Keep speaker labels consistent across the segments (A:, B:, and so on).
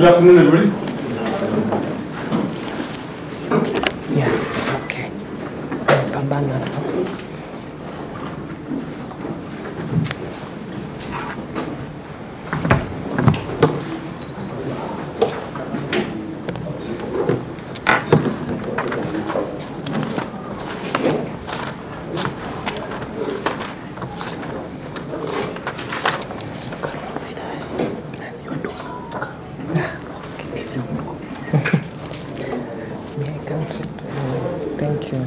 A: Good afternoon, everybody.
B: Yeah, okay. Thank you.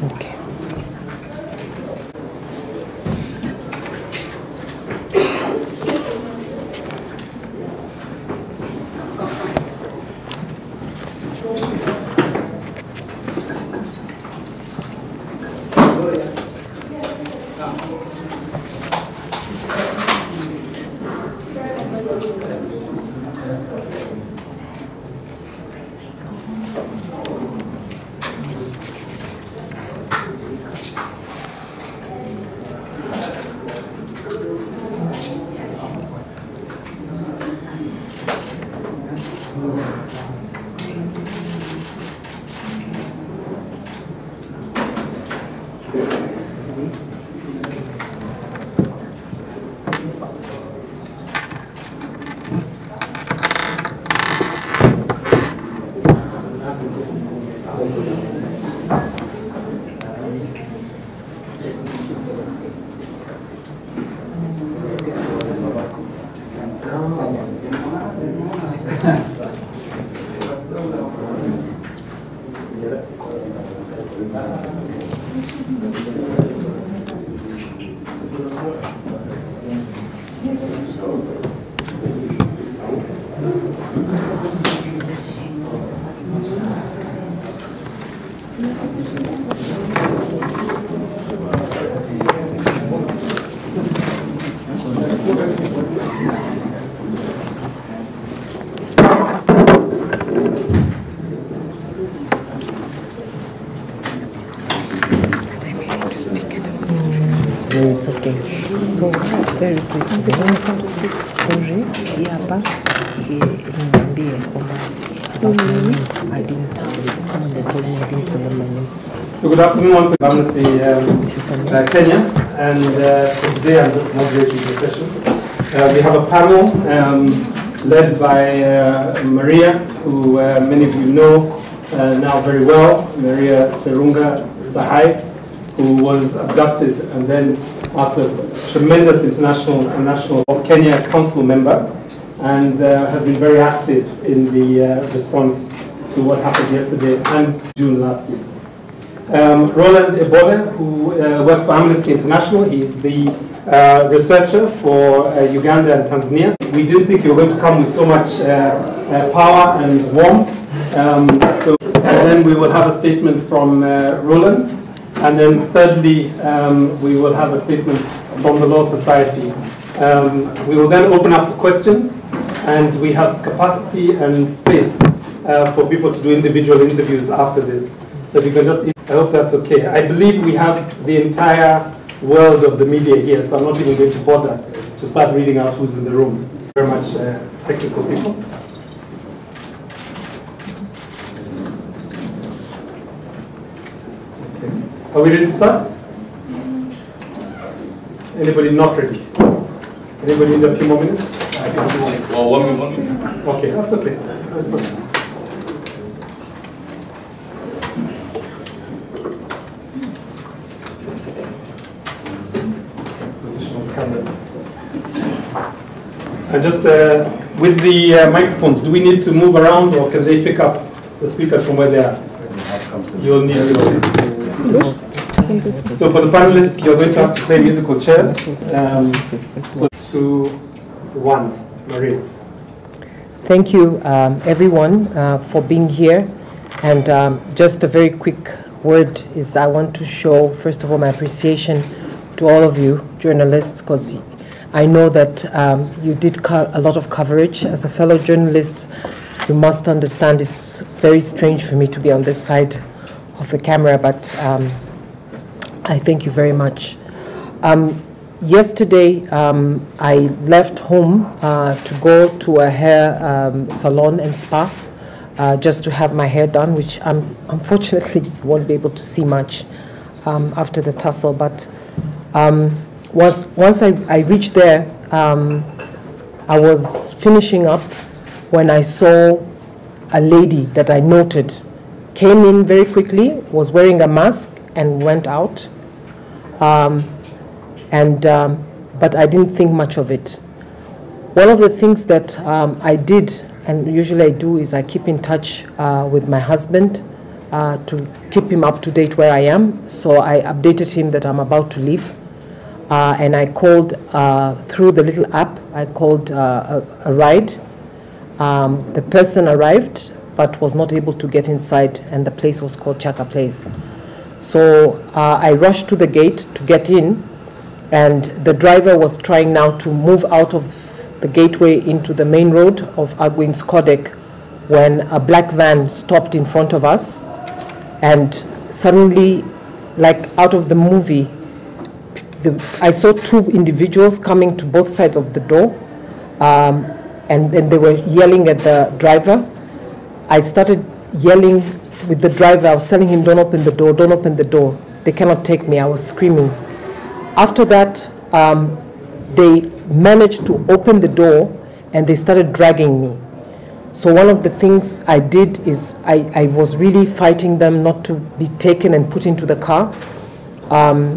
B: Okay. It's okay. So very quick. The husband to speak sorry. Hapa niambie kwamba I didn't come on the call me, I didn't tell them my name.
A: So good afternoon once again, Namna, Kenya, and so today I'm just moderating the session. We have a panel led by Maria, who many of you know now very well, Maria Sarungi Sahai, who was abducted and then after tremendous international and national of Kenya council member, and has been very active in the response to what happened yesterday and June last year. Roland Ebole, who works for Amnesty International, he's the researcher for Uganda and Tanzania. We didn't think you were going to come with so much power and warmth. And then we will have a statement from Roland. And then thirdly, we will have a statement from the Law Society. We will then open up for questions, and we have capacity and space for people to do individual interviews after this. So if you can just, I hope that's okay. I believe we have the entire world of the media here, so I'm not even going to bother to start reading out who's in the room. Very much technical people. Are we ready to start? Anybody not ready? Anybody need a few more minutes?
C: Well, 1 minute.
A: Okay, that's okay. That's okay. And just with the microphones, do we need to move around, or can they pick up the speakers from where they are? You'll need to. So for the panelists, you're going to have to play musical chairs. So 2, 1, Maria.
B: Thank you, everyone, for being here. And just a very quick word is I want to show, first of all, my appreciation to all of you journalists, because I know that you did a lot of coverage. As a fellow journalist, You must understand it's very strange for me to be on this side of the camera, but I thank you very much. Yesterday, I left home to go to a hair salon and spa just to have my hair done, which unfortunately won't be able to see much after the tussle. But once I reached there, I was finishing up when I saw a lady that I noted came in very quickly, was wearing a mask and went out. But I didn't think much of it. One of the things that I did, and usually I do, is I keep in touch with my husband to keep him up to date where I am. So I updated him that I'm about to leave. And I called through the little app, I called a ride. The person arrived, but was not able to get inside, and the place was called Chaka Place. So I rushed to the gate to get in, and the driver was trying now to move out of the gateway into the main road of Agwin's Kodek when a black van stopped in front of us, and suddenly, like out of the movie, I saw two individuals coming to both sides of the door, and they were yelling at the driver. I started yelling with the driver. I was telling him, don't open the door, don't open the door. They cannot take me. I was screaming. After that, they managed to open the door and they started dragging me. So one of the things I did is I was really fighting them not to be taken and put into the car.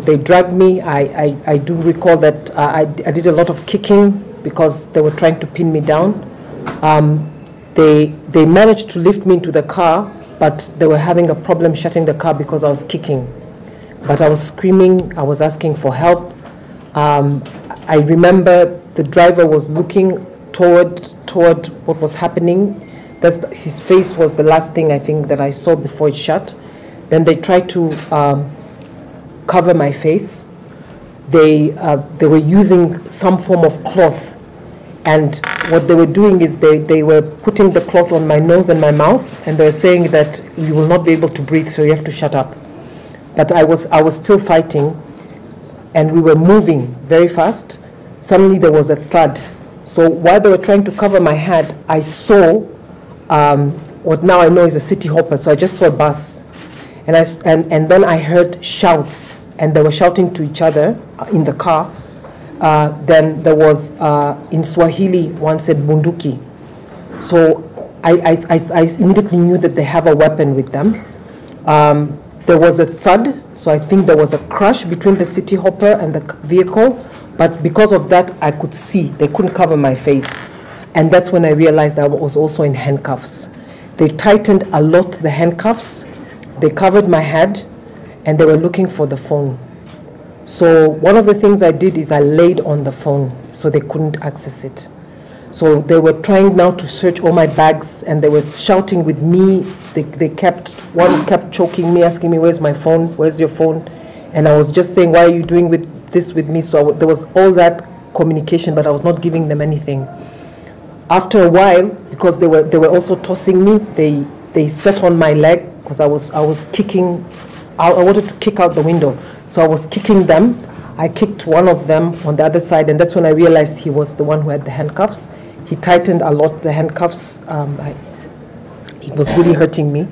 B: They dragged me. I do recall that I did a lot of kicking because they were trying to pin me down. They managed to lift me into the car, but they were having a problem shutting the car because I was kicking. But I was screaming, I was asking for help. I remember the driver was looking toward what was happening. His face was the last thing I think that I saw before it shut. Then they tried to cover my face. They were using some form of cloth, and what they were doing is they were putting the cloth on my nose and my mouth, and they were saying that you will not be able to breathe, so you have to shut up. But I was still fighting, and we were moving very fast. Suddenly there was a thud. So while they were trying to cover my head, I saw what now I know is a city hopper. So I just saw a bus, and then I heard shouts, and they were shouting to each other in the car. Then there was, in Swahili, one said bunduki. So I immediately knew that they have a weapon with them. There was a thud, so I think there was a crash between the city hopper and the vehicle, but because of that, I could see. They couldn't cover my face. And that's when I realized I was also in handcuffs. They tightened a lot the handcuffs, they covered my head, and they were looking for the phone. So one of the things I did is I laid on the phone so they couldn't access it. So they were trying now to search all my bags, and they were shouting with me. One kept choking me, asking me, where's my phone? Where's your phone? And I was just saying, why are you doing this with me? So there was all that communication, but I was not giving them anything. After a while, because they were also tossing me, they sat on my leg because I was kicking. I wanted to kick out the window. So I was kicking them. I kicked one of them on the other side, and that's when I realized he was the one who had the handcuffs. He tightened a lot the handcuffs. It was really hurting me.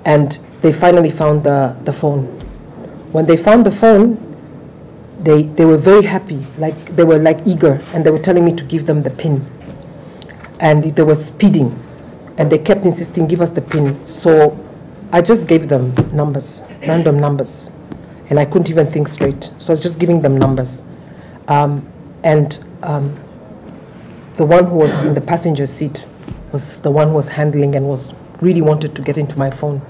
B: And they finally found the phone. When they found the phone, they were very happy. They were eager, and they were telling me to give them the PIN. And they were speeding, and they kept insisting, give us the PIN. So I just gave them numbers, random numbers. And I couldn't even think straight. So I was just giving them numbers. The one who was in the passenger seat was the one who was handling and really wanted to get into my phone.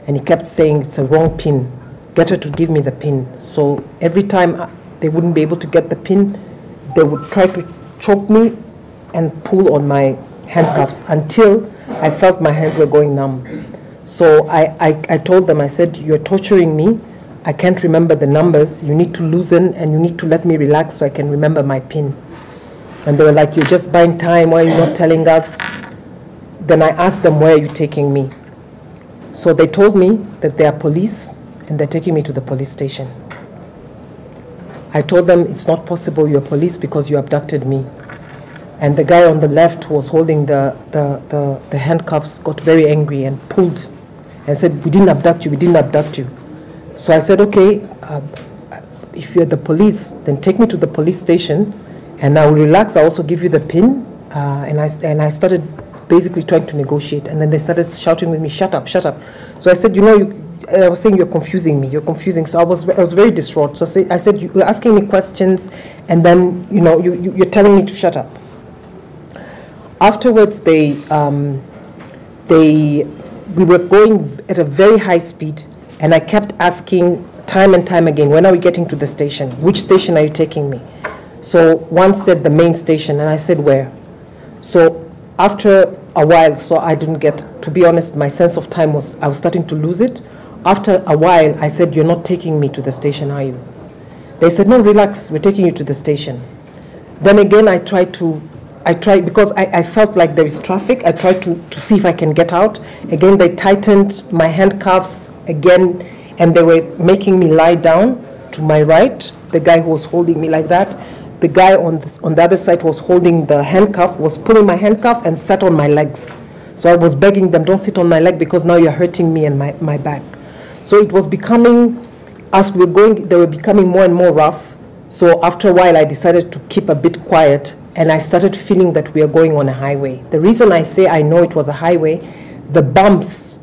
B: And he kept saying, it's a wrong PIN. Get her to give me the PIN. So every time they wouldn't be able to get the PIN, they would try to choke me and pull on my handcuffs until I felt my hands were going numb. So I told them, I said, you're torturing me. I can't remember the numbers. You need to loosen and you need to let me relax so I can remember my PIN. And they were like, you're just buying time. Why are you not telling us? then I asked them, where are you taking me? So they told me that they are police and they're taking me to the police station. I told them it's not possible, you're police, because you abducted me. And the guy on the left who was holding the handcuffs got very angry and pulled and said, we didn't abduct you, we didn't abduct you. So I said, okay, if you're the police, then take me to the police station and I will relax. I'll also give you the PIN. And I started basically trying to negotiate. And then they started shouting with me, shut up, shut up. So I said, I was saying, you're confusing me, you're confusing. So I was very distraught. So I said, you're asking me questions and then, you're telling me to shut up. Afterwards, we were going at a very high speed, and I kept asking time and time again, when are we getting to the station? Which station are you taking me? So one said the main station, and I said, where? So after a while, so I didn't get, to be honest, my sense of time I was starting to lose it. After a while, I said, you're not taking me to the station, are you? They said, no, relax, we're taking you to the station. Then again, I tried, because I felt like there is traffic, I tried to see if I can get out. Again, they tightened my handcuffs again, and they were making me lie down to my right, the guy who was holding me like that. The guy on the other side was holding the handcuff, was pulling my handcuff and sat on my legs. So I was begging them, don't sit on my leg because now you're hurting me and my back. So it was becoming, as we were going, they were becoming more and more rough. So after a while, I decided to keep a bit quiet, and I started feeling that we are going on a highway. The reason I say I know it was a highway, the bumps,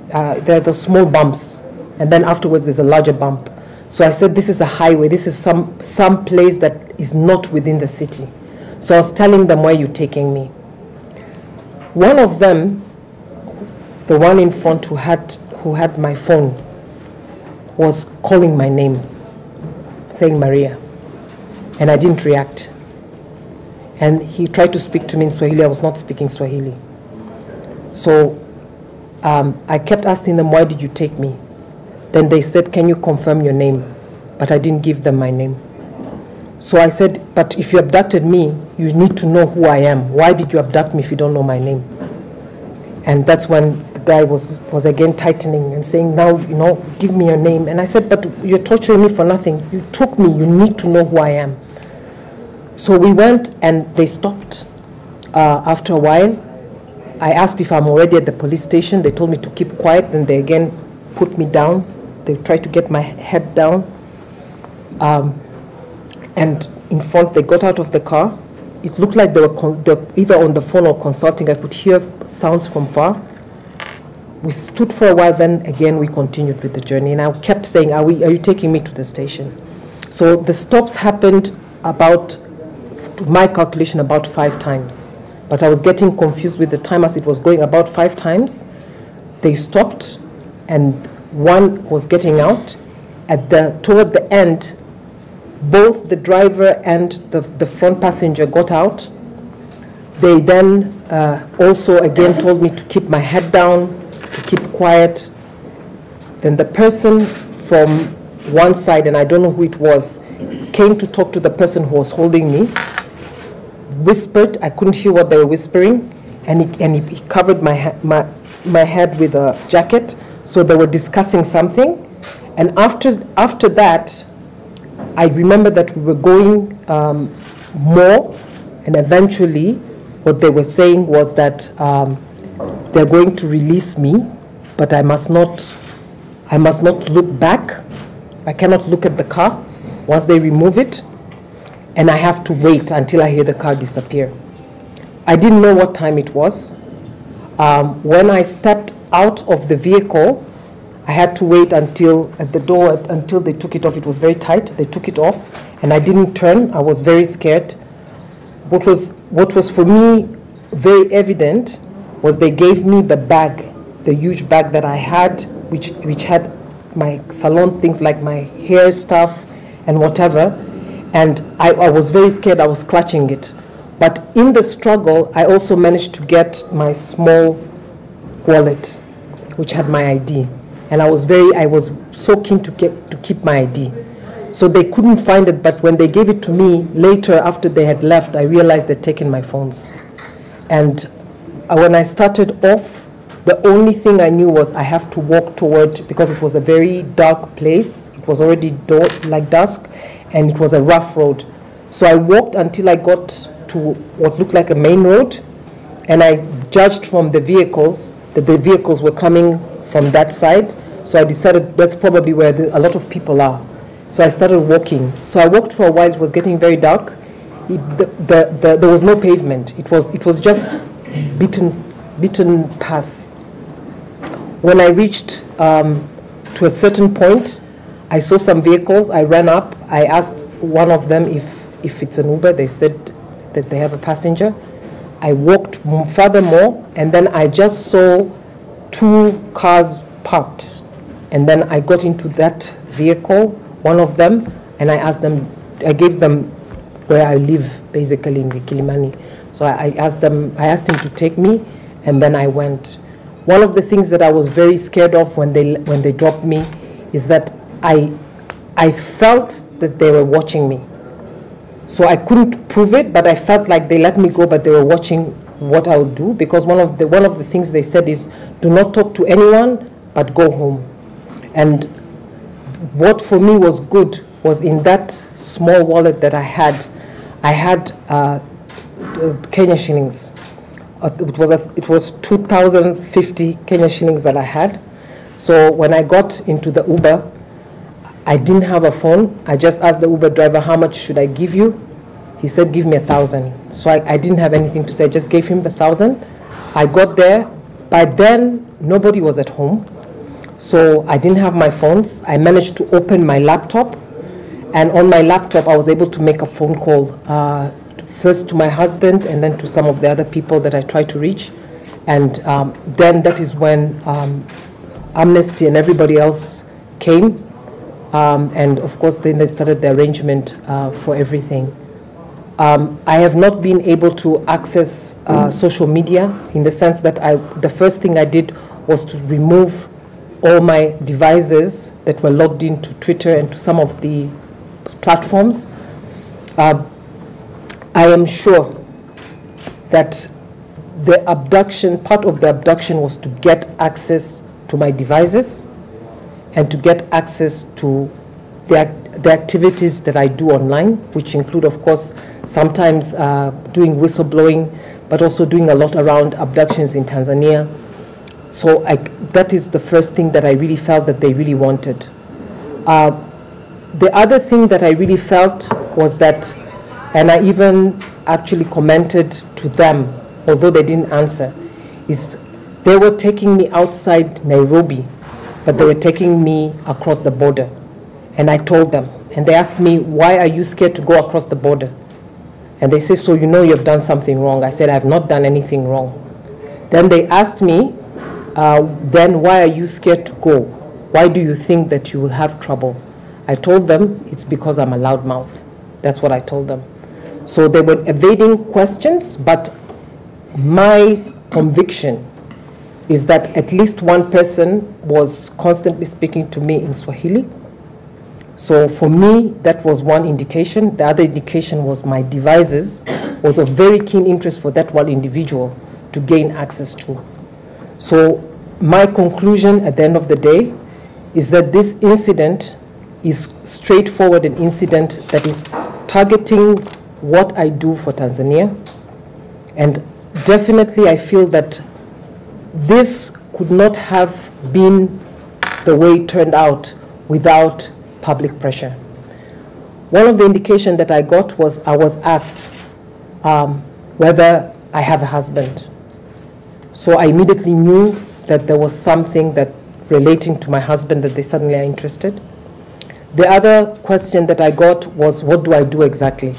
B: there are the small bumps, and then afterwards there's a larger bump. So I said, this is a highway, this is some place that is not within the city. So I was telling them, where are you taking me? One of them, the one in front who had my phone, was calling my name, saying Maria, and I didn't react. And he tried to speak to me in Swahili. I was not speaking Swahili. So I kept asking them, why did you take me? Then they said, can you confirm your name? But I didn't give them my name. So I said, but if you abducted me, you need to know who I am. Why did you abduct me if you don't know my name? And that's when the guy was again tightening and saying, now, give me your name. And I said, but you're torturing me for nothing. You took me. You need to know who I am. So we went and they stopped. After a while, I asked if I'm already at the police station. They told me to keep quiet, and they again put me down. They tried to get my head down. And in front, they got out of the car. It looked like they were either on the phone or consulting. I could hear sounds from far. We stood for a while, then again we continued with the journey. And I kept saying, are you taking me to the station? So the stops happened about, to my calculation, about 5 times. But I was getting confused with the time as it was going. About 5 times, they stopped, and one was getting out. Toward the end, both the driver and the front passenger got out. They then also again told me to keep my head down, to keep quiet. Then the person from one side, and I don't know who it was, came to talk to the person who was holding me, whispered. I couldn't hear what they were whispering, and he covered my head with a jacket. So they were discussing something. And after that, I remember that we were going more, and eventually what they were saying was that they're going to release me, but I must not look back. I cannot look at the car once they remove it, and I have to wait until I hear the car disappear. I didn't know what time it was. When I stepped out of the vehicle, I had to wait until at the door until they took it off. It was very tight. They took it off, and I didn't turn. I was very scared. What was for me very evident was they gave me the bag, the huge bag that I had, which had my salon things like my hair stuff and whatever. And I was very scared. I was clutching it. But in the struggle, I also managed to get my small wallet, which had my ID. And I was so keen to keep my ID. So they couldn't find it, but when they gave it to me later after they had left, I realized they'd taken my phones. And when I started off, the only thing I knew was I have to walk toward, because it was a very dark place. It was already dusk, and it was a rough road. So I walked until I got to what looked like a main road, and I judged from the vehicles that the vehicles were coming from that side. So I decided that's probably where a lot of people are. So I started walking. So I walked for a while. It was getting very dark. There was no pavement. It was just beaten path. When I reached to a certain point, I saw some vehicles. I ran up. I asked one of them if it's an Uber. They said that they have a passenger. I walked furthermore, and then I just saw 2 cars parked. And then I got into that vehicle, one of them, and I gave them where I live, basically in the Kilimani. So I asked him to take me, and then I went. One of the things that I was very scared of when they dropped me is that I felt that they were watching me. So I couldn't prove it, but I felt like they let me go, but they were watching what I would do, because one of the things they said is, do not talk to anyone, but go home. And what for me was good was in that small wallet that I had Kenya shillings. It was 2,050 Kenya shillings that I had. So when I got into the Uber, I didn't have a phone. I just asked the Uber driver, how much should I give you? He said, give me 1,000. So I didn't have anything to say. I just gave him the 1,000. I got there. By then, nobody was at home. So I didn't have my phones. I managed to open my laptop. And on my laptop, I was able to make a phone call, first to my husband and then to some of the other people that I tried to reach. And then that is when Amnesty and everybody else came. And of course, then they started the arrangement for everything. I have not been able to access social media, in the sense that the first thing I did was to remove all my devices that were logged into Twitter and to some of the platforms. I am sure that the abduction, part of the abduction was to get access to my devices and to get access to the activities that I do online, which include, of course, sometimes doing whistleblowing, but also doing a lot around abductions in Tanzania. So that is the first thing that I really felt that they really wanted. The other thing that I really felt was that, and I even actually commented to them, although they didn't answer, is they were taking me outside Nairobi, but they were taking me across the border. And I told them, and they asked me, why are you scared to go across the border? And they said, so you know you've done something wrong. I said, I have not done anything wrong. Then they asked me, then why are you scared to go? Why do you think that you will have trouble? I told them, it's because I'm a loudmouth. That's what I told them. So they were evading questions, but my conviction is that at least one person was constantly speaking to me in Swahili. So for me, that was one indication. The other indication was my devices was of very keen interest for that one individual to gain access to. So my conclusion at the end of the day is that this incident is straightforward an incident that is targeting what I do for Tanzania. And definitely I feel that this could not have been the way it turned out without public pressure. One of the indications that I got was I was asked whether I have a husband. So I immediately knew that there was something that relating to my husband that they suddenly are interested. The other question that I got was, what do I do exactly?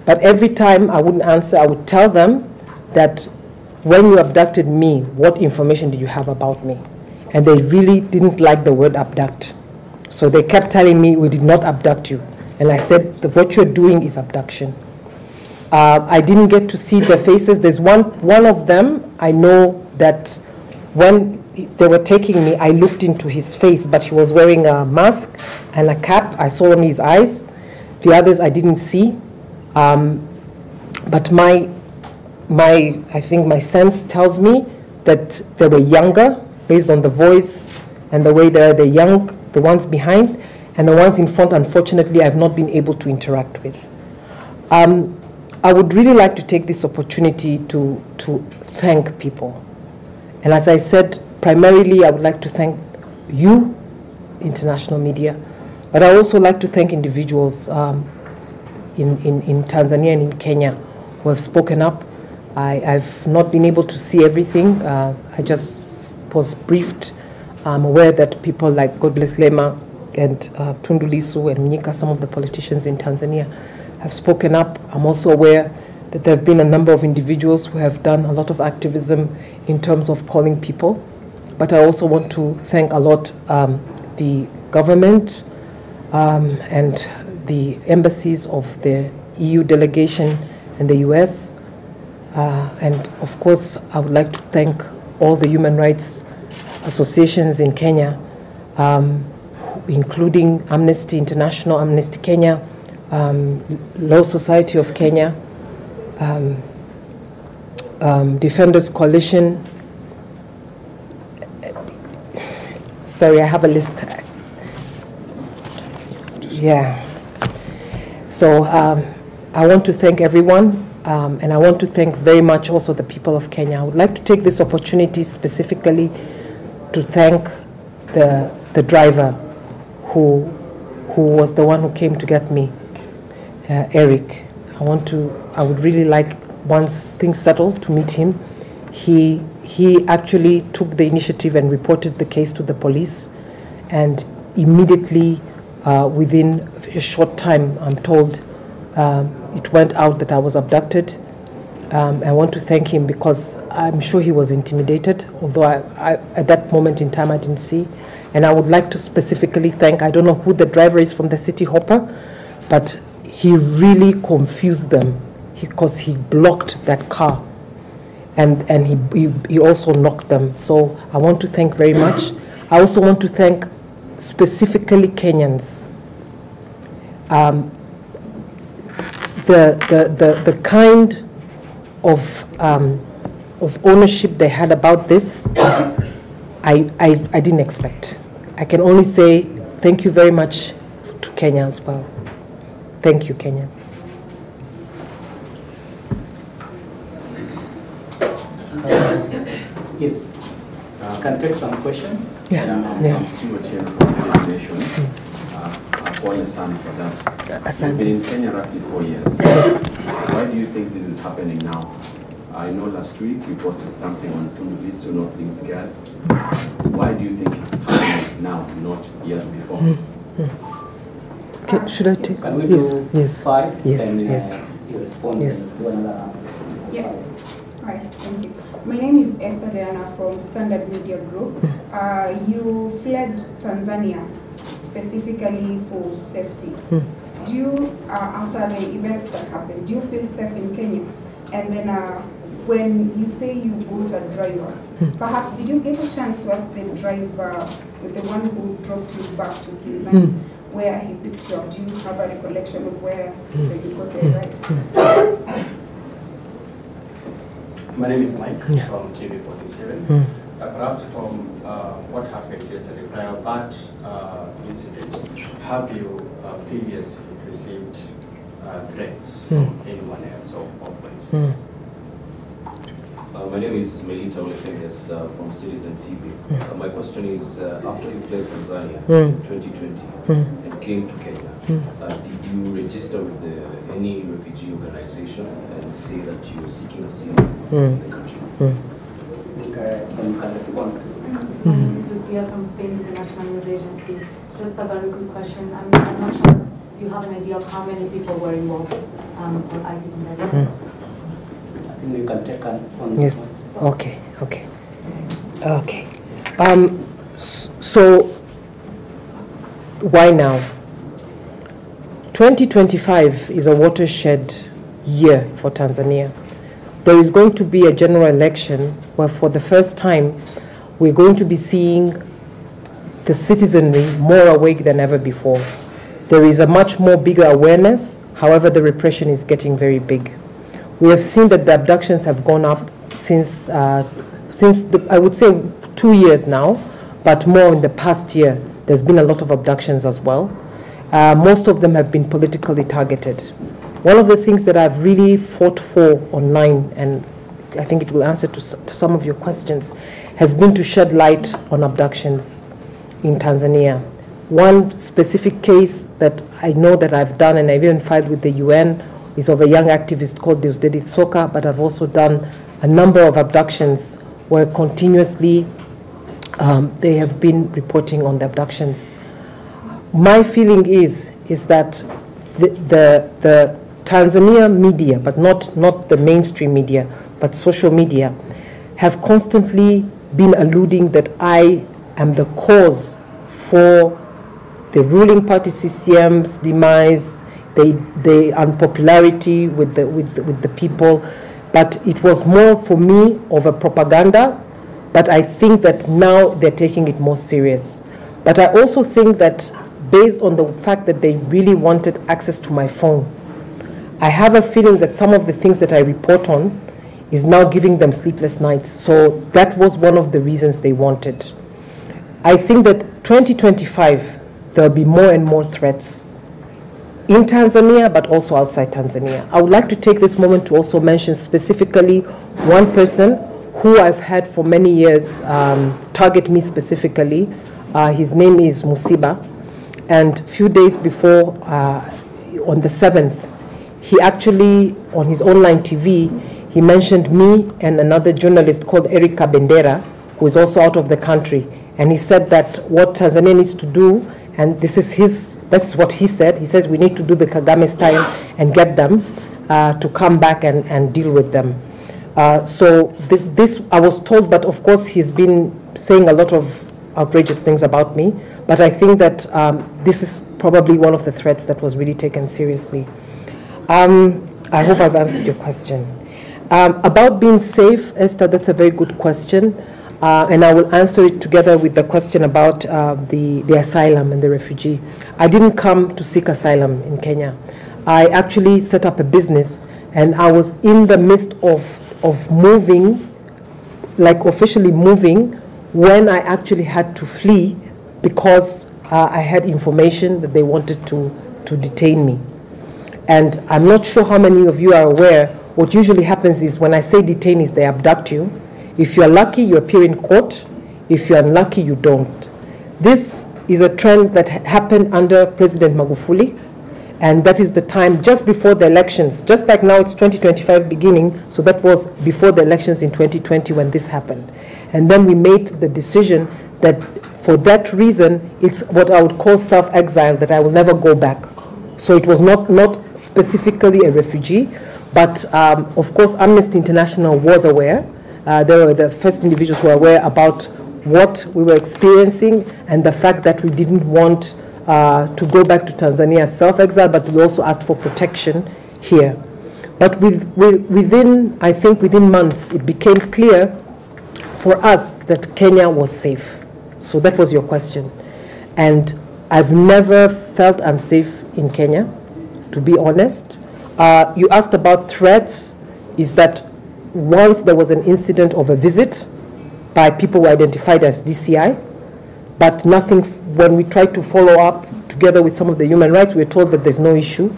B: But every time I wouldn't answer, I would tell them that when you abducted me, what information did you have about me? And they really didn't like the word abduct. So they kept telling me, we did not abduct you. And I said, what you're doing is abduction. I didn't get to see their faces. There's one of them, I know that when they were taking me, I looked into his face, but he was wearing a mask and a cap. I saw only his eyes. The others I didn't see. But my I think my sense tells me that they were younger, based on the voice and the way they're young, the ones behind, and the ones in front, unfortunately, I've not been able to interact with. I would really like to take this opportunity to thank people. And as I said, primarily, I would like to thank you, international media, but I also like to thank individuals in Tanzania and in Kenya who have spoken up. I've not been able to see everything. I just was briefed. I'm aware that people like, God bless Lema and Tundu Lissu and Mnyika, some of the politicians in Tanzania, have spoken up. I'm also aware that there have been a number of individuals who have done a lot of activism in terms of calling people. But I also want to thank a lot the government and the embassies of the EU delegation and the US. And of course, I would like to thank all the human rights associations in Kenya, including Amnesty International, Amnesty Kenya, Law Society of Kenya, Defenders Coalition. Sorry, I have a list. Yeah. So I want to thank everyone, and I want to thank very much also the people of Kenya. I would like to take this opportunity specifically to thank the driver who was the one who came to get me, Eric. I would really like, once things settle, to meet him. He actually took the initiative and reported the case to the police, and immediately, within a short time, I'm told, it went out that I was abducted. I want to thank him because I'm sure he was intimidated, although at that moment in time I didn't see. And I would like to specifically thank, I don't know who the driver is from the City Hopper, but he really confused them because he blocked that car. And he also knocked them. So I want to thank very much. I also want to thank specifically Kenyans. The kind of ownership they had about this, I didn't expect. I can only say thank you very much to Kenya as well. Thank you, Kenya.
D: Yes, can take some questions.
B: Yeah.
E: I'm Stewart here from the delegation.
B: Yes.
E: Paul San for that.
B: Asante.
E: You've been in Kenya roughly 4 years.
B: Yes.
E: Why do you think this is happening now? I know last week you posted something on Tundu Lissu not being scared. Why do you think it's happening now, not years before?
B: Okay, should I take?
D: Can we
B: Yes.
D: do
B: Yes.
D: 5?
B: Yes.
D: And,
B: Yes.
D: you respond
B: Yes.
D: to another round.
F: Yeah. Hi, thank you. My name is Esther Diana from Standard Media Group. You fled Tanzania specifically for safety. Do you, after the events that happened, do you feel safe in Kenya? And then when you say you got a driver, perhaps did you get a chance to ask the driver, the one who dropped you back to Kilmani, where he picked you up? Do you have a recollection of where you got the ride?
G: My name is Mike from TV 47. Perhaps from what happened yesterday, prior to that incident, have you previously received threats from anyone else or police?
C: My name is Melita Oletenges from Citizen TV. My question is, after you fled Tanzania in 2020 and came to Kenya, did you register with any refugee organization and say that you were seeking asylum in the country?
D: Can respond.
H: My name is Lucia from Space International News Agency. Just a very quick question. I'm not sure if you have an idea of how many people were involved or items like that.
D: I think we can take on
B: Yes. Okay. So why now? 2025 is a watershed year for Tanzania. There is going to be a general election where for the first time we're going to be seeing the citizenry more awake than ever before. There is a much more bigger awareness, however the repression is getting very big. we have seen that the abductions have gone up since I would say 2 years now, but more in the past year. There's been a lot of abductions as well. Most of them have been politically targeted. One of the things that I've really fought for online, and I think it will answer to some of your questions, has been to shed light on abductions in Tanzania. One specific case that I know that I've done, and I've even filed with the UN, is of a young activist called Deusdedith Soka, but I've also done a number of abductions where continuously they have been reporting on the abductions. My feeling is that the Tanzania media, but not the mainstream media, but social media, have constantly been alluding that I am the cause for the ruling party CCM's demise, the unpopularity with the people. But it was more for me of a propaganda, but I think that now they're taking it more serious. But I also think that based on the fact that they really wanted access to my phone, I have a feeling that some of the things that I report on is now giving them sleepless nights. So that was one of the reasons they wanted. I think that 2025, there'll be more and more threats in Tanzania, but also outside Tanzania. I would like to take this moment to also mention specifically one person who I've had for many years target me specifically. His name is Musiba. And a few days before, on the 7th, he actually, on his online TV, he mentioned me and another journalist called Erika Bendera, who is also out of the country. And he said that what Tanzania needs to do, and that's what he said. He says we need to do the Kagame style and get them to come back and deal with them. So this I was told, but of course he's been saying a lot of outrageous things about me. But I think that this is probably one of the threats that was really taken seriously. I hope I've answered your question. About being safe, Esther, that's a very good question. And I will answer it together with the question about the asylum and the refugee. I didn't come to seek asylum in Kenya. I actually set up a business, and I was in the midst of moving, like officially moving, when I actually had to flee because I had information that they wanted to detain me. And I'm not sure how many of you are aware, what usually happens is when I say detain is they abduct you. If you're lucky, you appear in court. If you're unlucky, you don't. This is a trend that happened under President Magufuli, and that is the time just before the elections. Just like now it's 2025 beginning, so that was before the elections in 2020 when this happened. And then we made the decision that for that reason, it's what I would call self-exile, that I will never go back. So it was not specifically a refugee, but of course Amnesty International was aware. They were the first individuals who were aware about what we were experiencing and the fact that we didn't want to go back to Tanzania as self-exile, but we also asked for protection here. But within months, it became clear for us that Kenya was safe. So that was your question. And I've never felt unsafe in Kenya, to be honest. You asked about threats. Is that once there was an incident of a visit by people who identified as DCI, but nothing, when we tried to follow up together with some of the human rights, we were told that there's no issue,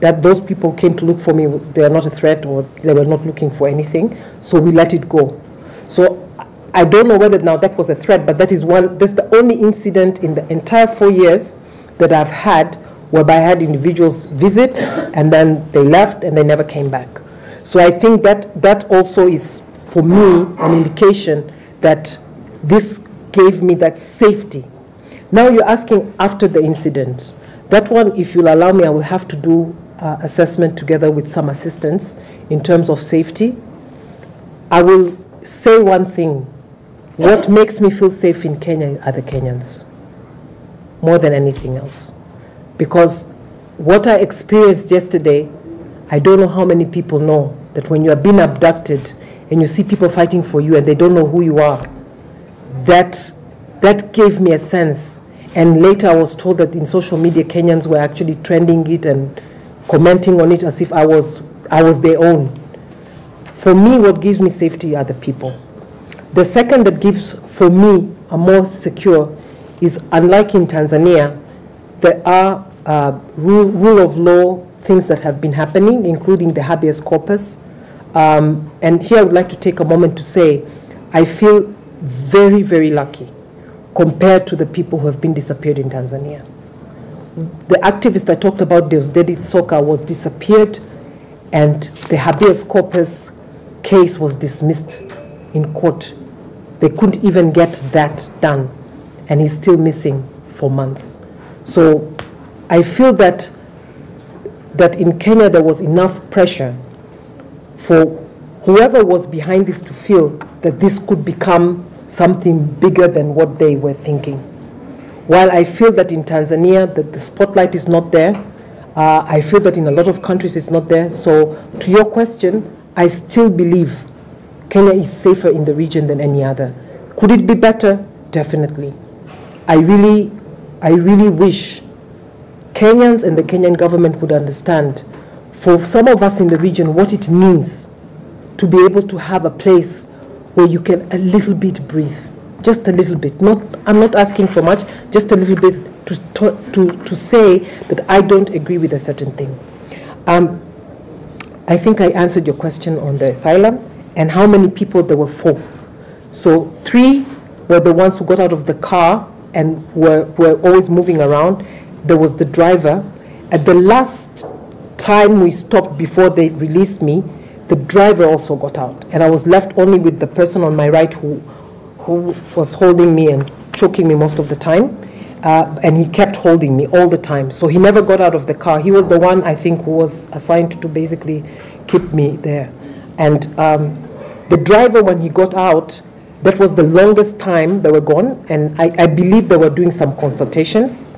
B: that those people came to look for me, they are not a threat, or they were not looking for anything, so we let it go. So I don't know whether now that was a threat, but that's the only incident in the entire 4 years that I've had whereby I had individuals visit and then they left and they never came back. So I think that also is, for me, an indication that this gave me that safety. Now you're asking after the incident. That one, if you'll allow me, I will have to do assessment together with some assistance in terms of safety. I will say one thing. What makes me feel safe in Kenya are the Kenyans, more than anything else. Because what I experienced yesterday, I don't know how many people know that when you are being abducted and you see people fighting for you and they don't know who you are, that gave me a sense. And later I was told that in social media, Kenyans were actually trending it and commenting on it as if I was their own. For me, what gives me safety are the people. The second that gives, for me, a more secure is, unlike in Tanzania, there are rule of law things that have been happening, including the habeas corpus. And here I would like to take a moment to say, I feel very, very lucky compared to the people who have been disappeared in Tanzania. The activist I talked about, Deusdedith Soka, was disappeared, and the habeas corpus case was dismissed in court. They couldn't even get that done, and he's still missing for months. So I feel that in Kenya there was enough pressure for whoever was behind this to feel that this could become something bigger than what they were thinking. While I feel that in Tanzania that the spotlight is not there, I feel that in a lot of countries it's not there. So to your question, I still believe Kenya is safer in the region than any other. Could it be better? Definitely. I really wish Kenyans and the Kenyan government would understand, for some of us in the region, what it means to be able to have a place where you can a little bit breathe, just a little bit. I'm not asking for much, just a little bit to say that I don't agree with a certain thing. I think I answered your question on the asylum and how many people there were. 4. So 3 were the ones who got out of the car and were always moving around. There was the driver. At the last time we stopped before they released me, the driver also got out, and I was left only with the person on my right who was holding me and choking me most of the time, and he kept holding me all the time. So he never got out of the car. He was the one, I think, who was assigned to basically keep me there. And the driver, when he got out, that was the longest time they were gone, and I believe they were doing some consultations.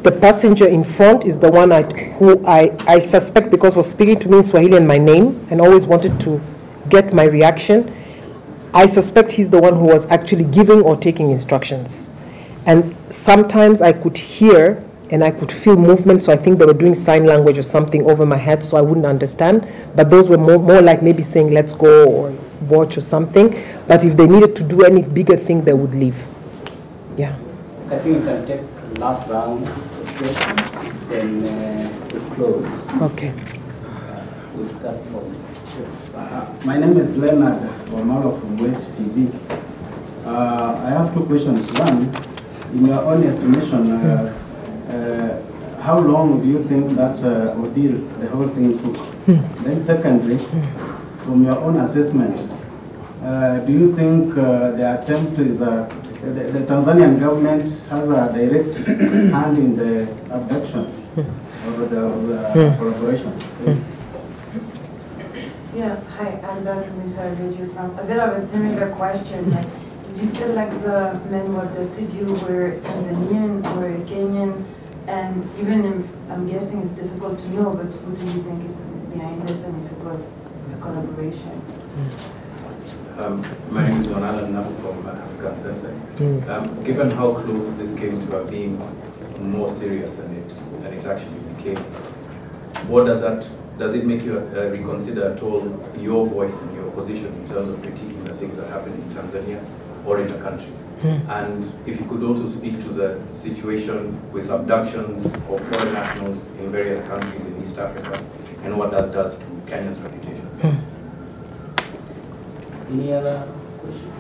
B: The passenger in front is the one who I suspect, because was speaking to me in Swahili and my name and always wanted to get my reaction. I suspect he's the one who was actually giving or taking instructions. And sometimes I could hear and I could feel movement, so I think they were doing sign language or something over my head, so I wouldn't understand. But those were more like maybe saying, let's go or watch or something. But if they needed to do any bigger thing, they would leave. Yeah.
D: I think we can take last round of questions, then we'll close.
B: Okay.
D: We'll start from...
I: My name is Leonard Wamalo from West TV. I have 2 questions. One, in your own estimation, how long do you think that ordeal, the whole thing took? Then secondly, from your own assessment, do you think the attempt is the Tanzanian government has a direct hand in the abduction, or there was a collaboration?
J: Yeah, hi, I'm Dr. Misa Radio France. A bit of a similar question. Like, did you feel like the men who abducted you were Tanzanian or Kenyan? And even if, I'm guessing it's difficult to know, but who do you think is behind this, and if it was a collaboration?
C: My name is Namna from African Sensei. Given how close this came to being more serious than it actually became, what does it make you reconsider at all your voice and your position in terms of critiquing the things that happen in Tanzania or in the country? And if you could also speak to the situation with abductions of foreign nationals in various countries in East Africa and what that does to Kenya's reputation.
D: Any other questions?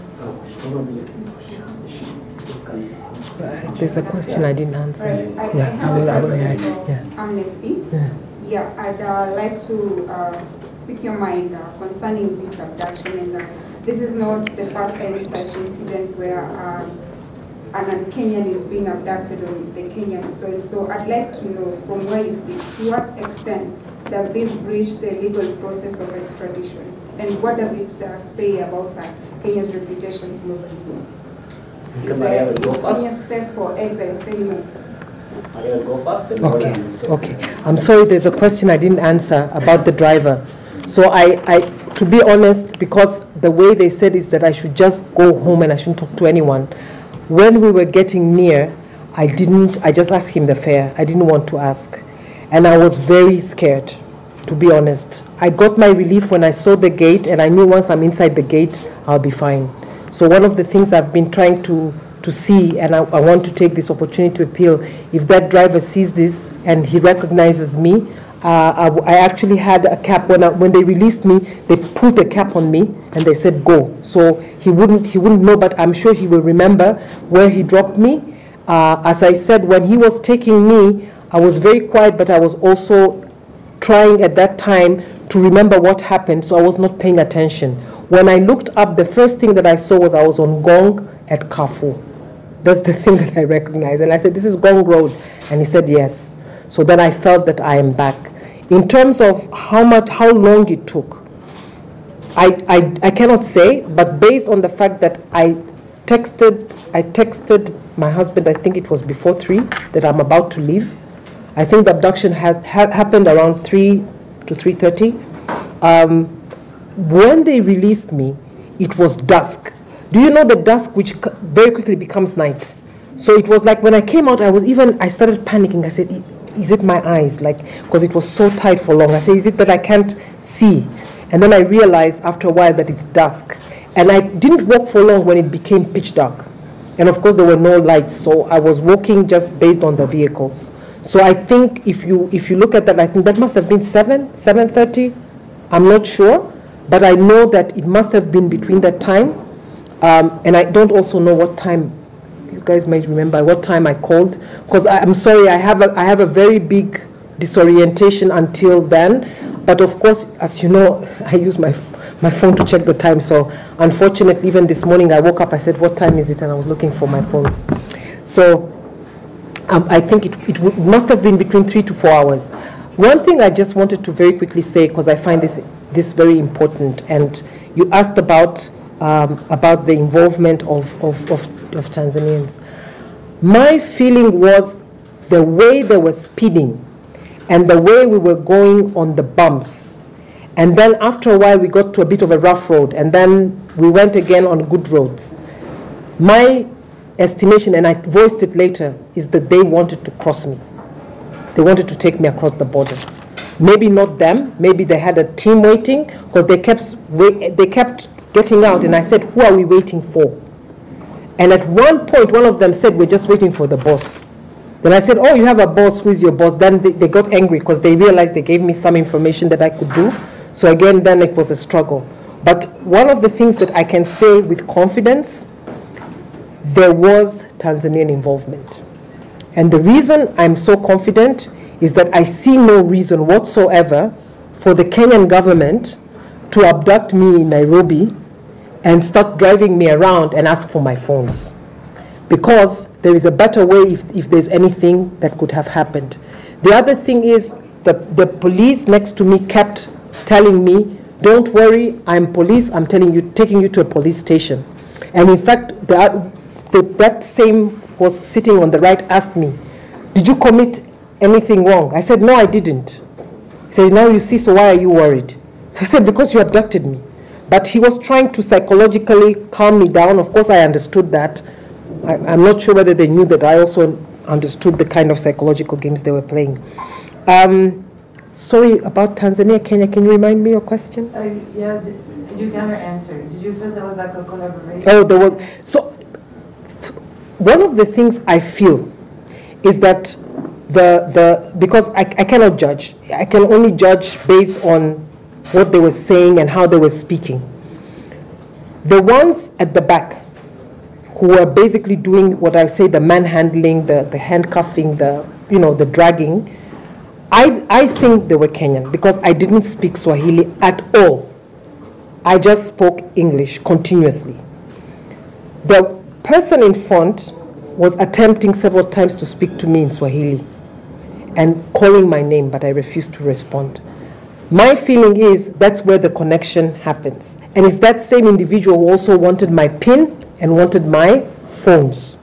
B: There's a question I didn't answer.
F: Right. I have a question of amnesty. Yeah, I'd like to pick your mind concerning this abduction. And this is not the first time such incident where a Kenyan is being abducted on the Kenyan soil. So I'd like to know, from where you sit, to what extent does this breach the legal process of extradition? And what does it say about Kenya's reputation globally?
D: Maria will go first.
F: Kenya safe for exile,
D: Maria will go first.
B: Okay. I'm sorry, there's a question I didn't answer about the driver. So to be honest, because the way they said is that I should just go home and I shouldn't talk to anyone. When we were getting near, I just asked him the fare. I didn't want to ask. And I was very scared, to to be honest. I got my relief when I saw the gate, and I knew once I'm inside the gate, I'll be fine. So one of the things I've been trying to see, and I want to take this opportunity to appeal, if that driver sees this and he recognizes me, I actually had a cap when they released me. They put a cap on me and they said go. So he wouldn't know, but I'm sure he will remember where he dropped me. As I said, when he was taking me, I was very quiet, but I was also trying at that time to remember what happened, so I was not paying attention. When I looked up, the first thing that I saw was I was on Gong at Carrefour. That's the thing that I recognized. And I said, this is Gong Road. And he said, yes. So then I felt that I am back. In terms of how long it took, I cannot say, but based on the fact that I texted my husband, I think it was before 3, that I'm about to leave. I think the abduction had happened around 3 to 3:30. When they released me, it was dusk. Do you know the dusk which very quickly becomes night? So it was like when I came out, I started panicking. I said, is it my eyes? Because it was so tight for long. I said, is it that I can't see? And then I realized after a while that it's dusk. And I didn't walk for long when it became pitch dark. And of course there were no lights, so I was walking just based on the vehicles. So I think if you look at that, I think that must have been 7:30. I'm not sure, but I know that it must have been between that time. And I don't also know what time. You guys might remember what time I called, because I'm sorry, I have a very big disorientation until then. But of course, as you know, I use my phone to check the time. So unfortunately, even this morning I woke up, I said, what time is it? And I was looking for my phones. So I think it must have been between 3 to 4 hours. One thing I just wanted to very quickly say, because I find this very important, and you asked about the involvement of Tanzanians. My feeling was the way they were speeding and the way we were going on the bumps. And then after a while, we got to a bit of a rough road, and then we went again on good roads. My estimation, and I voiced it later, is that they wanted to cross me. They wanted to take me across the border. Maybe not them. Maybe they had a team waiting, because they kept getting out, and I said, who are we waiting for? And at one point, one of them said, we're just waiting for the boss. Then I said, oh, you have a boss, who is your boss? Then they got angry, because they realized they gave me some information that I could do. So again, then it was a struggle. But one of the things that I can say with confidence, there was Tanzanian involvement. And the reason I'm so confident is that I see no reason whatsoever for the Kenyan government to abduct me in Nairobi and start driving me around and ask for my phones. Because there is a better way if there's anything that could have happened. The other thing is the police next to me kept telling me, don't worry, I'm police, I'm taking you to a police station. And in fact, that same was sitting on the right asked me, did you commit anything wrong? I said, no, I didn't. He said, now you see, so why are you worried? So I said, because you abducted me. But he was trying to psychologically calm me down. Of course, I understood that. I'm not sure whether they knew that I also understood the kind of psychological games they were playing. Sorry, about Tanzania, Kenya, can you remind me your question?
J: Yeah, you never answered. Did you feel there was like a collaboration?
B: Oh, there was. So, one of the things I feel is that because I cannot judge. I can only judge based on what they were saying and how they were speaking. The ones at the back who were basically doing what I say, the manhandling, the handcuffing, the dragging, I think they were Kenyan, because I didn't speak Swahili at all. I just spoke English continuously. The person in front was attempting several times to speak to me in Swahili and calling my name, but I refused to respond. My feeling is that's where the connection happens. And it's that same individual who also wanted my PIN and wanted my phones.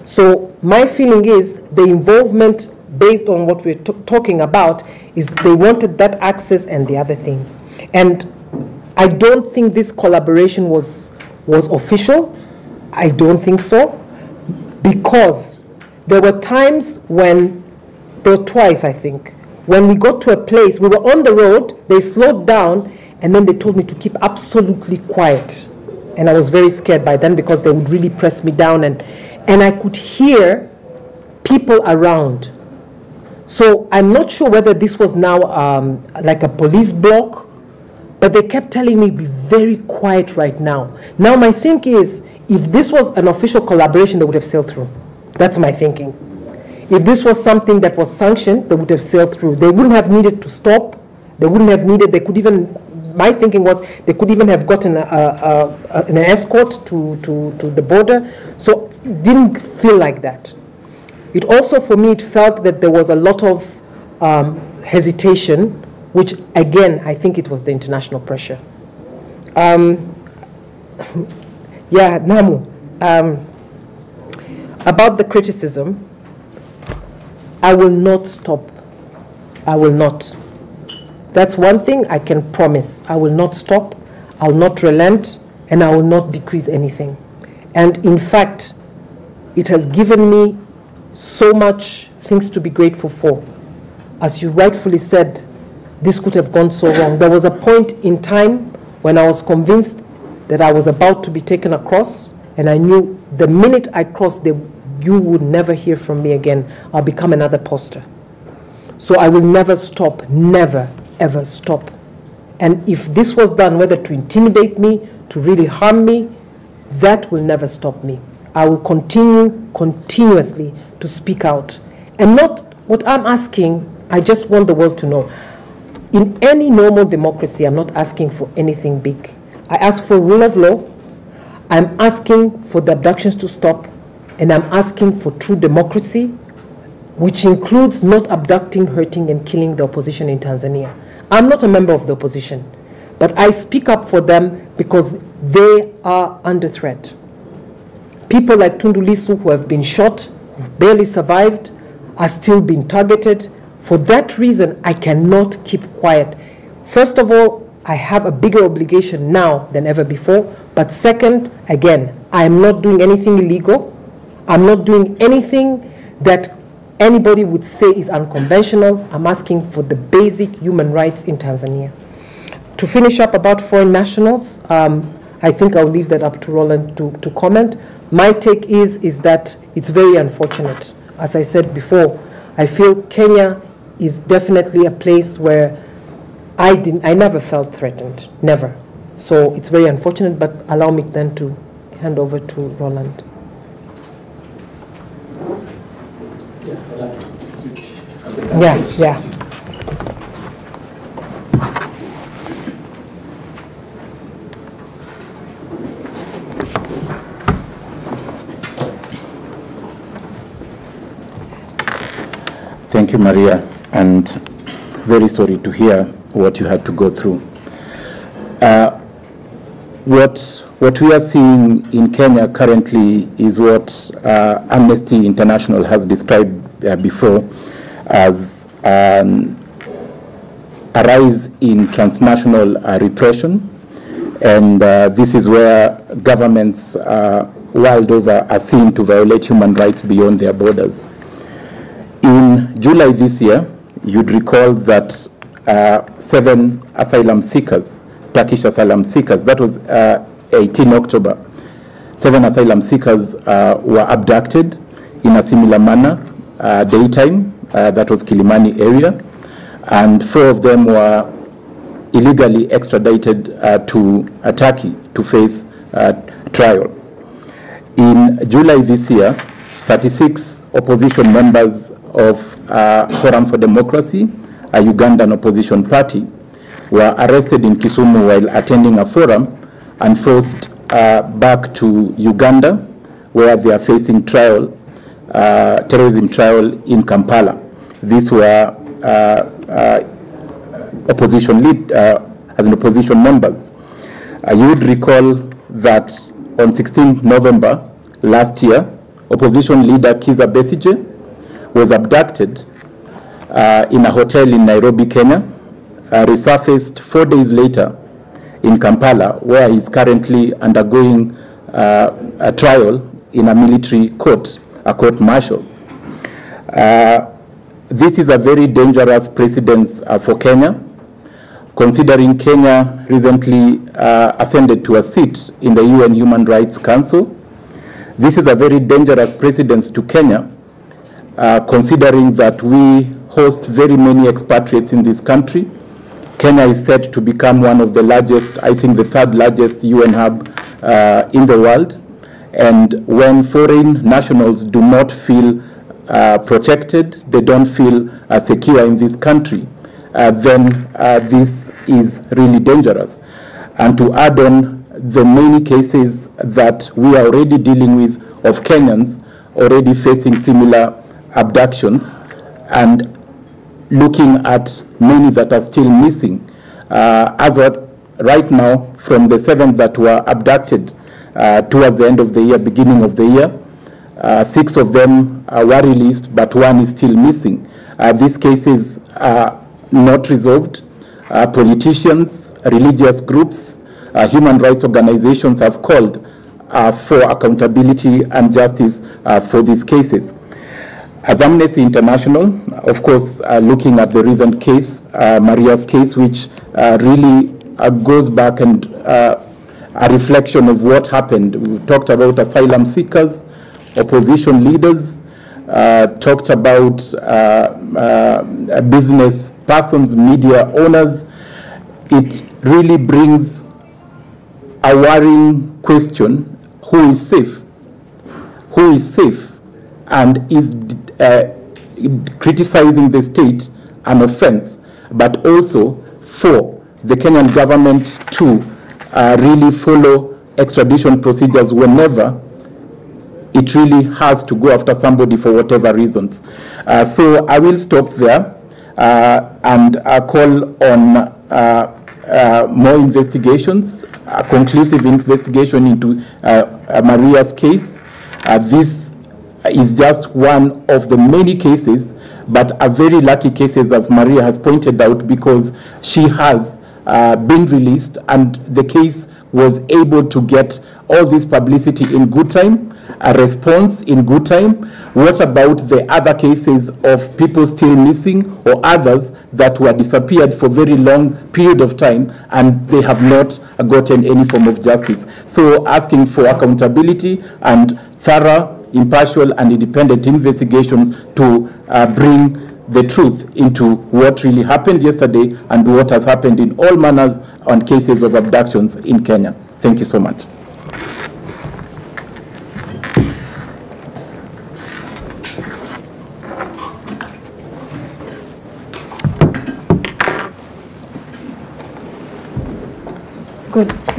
B: So my feeling is the involvement based on what we're talking about is they wanted that access and the other thing. And I don't think this collaboration was official. I don't think so. Because there were times when, there were twice I think, when we got to a place, we were on the road, they slowed down, and then they told me to keep absolutely quiet. And I was very scared by then because they would really press me down, and I could hear people around. So I'm not sure whether this was now like a police block, but they kept telling me, be very quiet right now. Now my thinking is, if this was an official collaboration, they would have sailed through. That's my thinking. If this was something that was sanctioned, they would have sailed through. They wouldn't have needed to stop. They wouldn't have needed, they could even, my thinking was, they could even have gotten an escort to the border. So it didn't feel like that. It also, for me, it felt that there was a lot of hesitation, which, again, I think it was the international pressure. Yeah, Namu, about the criticism, I will not stop. I will not. That's one thing I can promise. I will not stop, I will not relent, and I will not decrease anything. And in fact, it has given me so much things to be grateful for. As you rightfully said, this could have gone so wrong. There was a point in time when I was convinced that I was about to be taken across, and I knew the minute I crossed, you would never hear from me again. I'll become another poster. So I will never stop, never, ever stop. And if this was done, whether to intimidate me, to really harm me, that will never stop me. I will continue continuously to speak out. And not what I'm asking, I just want the world to know. In any normal democracy, I'm not asking for anything big. I ask for rule of law, I'm asking for the abductions to stop, and I'm asking for true democracy, which includes not abducting, hurting, and killing the opposition in Tanzania. I'm not a member of the opposition, but I speak up for them because they are under threat. People like Tundu Lissu, who have been shot, barely survived, are still being targeted. For that reason, I cannot keep quiet. First of all, I have a bigger obligation now than ever before. But second, again, I am not doing anything illegal. I'm not doing anything that anybody would say is unconventional. I'm asking for the basic human rights in Tanzania. To finish up about foreign nationals, I think I'll leave that up to Roland to comment. My take is that it's very unfortunate. As I said before, I feel Kenya is definitely a place where I never felt threatened, never. So it's very unfortunate, but allow me then to hand over to Roland. Yeah.
K: Thank you, Maria, and very sorry to hear what you had to go through. What we are seeing in Kenya currently is what Amnesty International has described before as a rise in transnational repression, and this is where governments world over are seen to violate human rights beyond their borders. In July this year, you'd recall that 7 asylum seekers, Turkish asylum seekers, that was 18 October, 7 asylum seekers were abducted in a similar manner, daytime, that was Kilimani area, and 4 of them were illegally extradited to Turkey to face trial. In July this year, 36 opposition members of Forum for Democracy, a Ugandan opposition party, were arrested in Kisumu while attending a forum and forced back to Uganda, where they are facing trial, terrorism trial in Kampala. These were opposition members. You would recall that on 16 November last year, opposition leader Kizza Besigye was abducted in a hotel in Nairobi, Kenya, resurfaced 4 days later in Kampala, where he's currently undergoing a trial in a military court, a court-martial. this is a very dangerous precedent for Kenya, considering Kenya recently ascended to a seat in the UN Human Rights Council. This is a very dangerous precedent to Kenya, considering that we host very many expatriates in this country. Kenya is set to become one of the largest, I think the third largest UN hub in the world. And when foreign nationals do not feel protected, they don't feel secure in this country, then this is really dangerous. And to add on the many cases that we are already dealing with of Kenyans already facing similar abductions, and looking at many that are still missing. As of right now, from the 7 that were abducted towards the end of the year, beginning of the year, 6 of them were released, but 1 is still missing. These cases are not resolved. Politicians, religious groups, human rights organizations have called for accountability and justice for these cases. As Amnesty International, of course, looking at the recent case, Maria's case, which really goes back and a reflection of what happened. We talked about asylum seekers, opposition leaders, talked about business persons, media owners. It really brings a worrying question: who is safe? Who is safe and is criticizing the state an offense, but also for the Kenyan government to really follow extradition procedures whenever it really has to go after somebody for whatever reasons. So I will stop there and call on more investigations, a conclusive investigation into Maria's case. This is just one of the many cases, but a very lucky cases, as Maria has pointed out, because she has been released and the case was able to get all this publicity in good time, a response in good time. What about the other cases of people still missing or others that were disappeared for very long period of time and they have not gotten any form of justice? So asking for accountability and thorough, impartial and independent investigations to bring the truth into what really happened yesterday and what has happened in all manner on cases of abductions in Kenya. Thank you so much.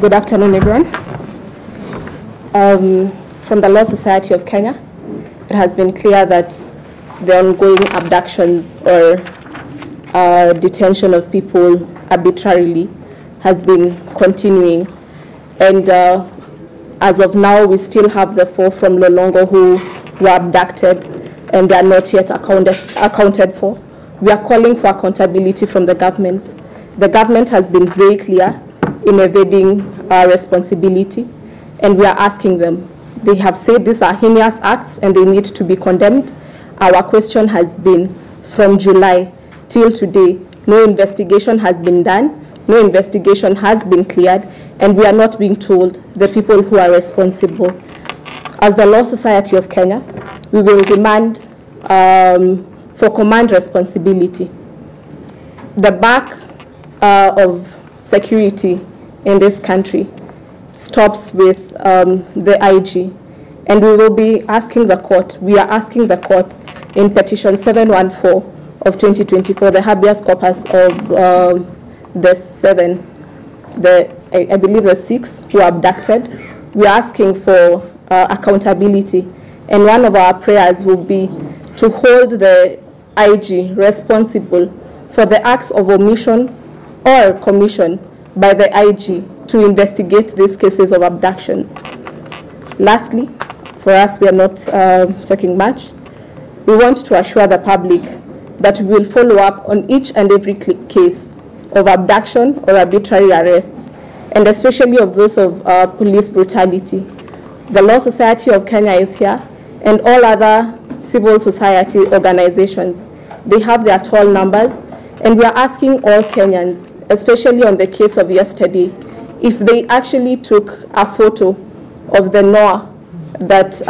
L: Good afternoon, everyone. From the Law Society of Kenya, it has been clear that the ongoing abductions or detention of people arbitrarily has been continuing. And as of now, we still have the 4 from Lolongo who were abducted and they are not yet accounted for. We are calling for accountability from the government. The government has been very clear in evading responsibility, and we are asking them. They have said these are heinous acts and they need to be condemned. Our question has been from July till today, no investigation has been done, no investigation has been cleared, and we are not being told the people who are responsible. As the Law Society of Kenya, we will demand for command responsibility. The back of security in this country stops with the IG, and we will be asking the court, we are asking the court in petition 714 of 2024, the habeas corpus of the 7, I believe the 6 who are abducted. We are asking for accountability, and one of our prayers will be to hold the IG responsible for the acts of omission or commission by the IG to investigate these cases of abductions. Lastly, for us, we are not talking much. We want to assure the public that we will follow up on each and every case of abduction or arbitrary arrests, and especially of those of police brutality. The Law Society of Kenya is here, and all other civil society organizations. they have their toll numbers, and we are asking all Kenyans, especially on the case of yesterday, if they actually took a photo of the Noah that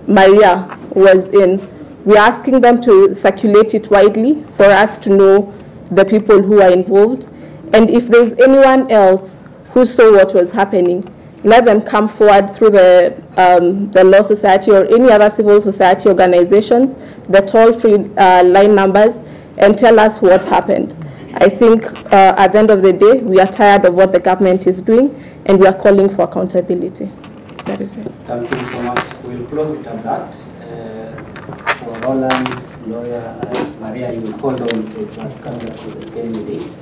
L: Maria was in. We're asking them to circulate it widely for us to know the people who are involved. And if there's anyone else who saw what was happening, let them come forward through the Law Society or any other civil society organizations, the toll-free line numbers, and tell us what happened. I think at the end of the day, we are tired of what the government is doing, and we are calling for accountability. That is it.
D: Thank you so much. We'll close it at that. For Roland, lawyer, Maria, you will call on to come back to the candidate.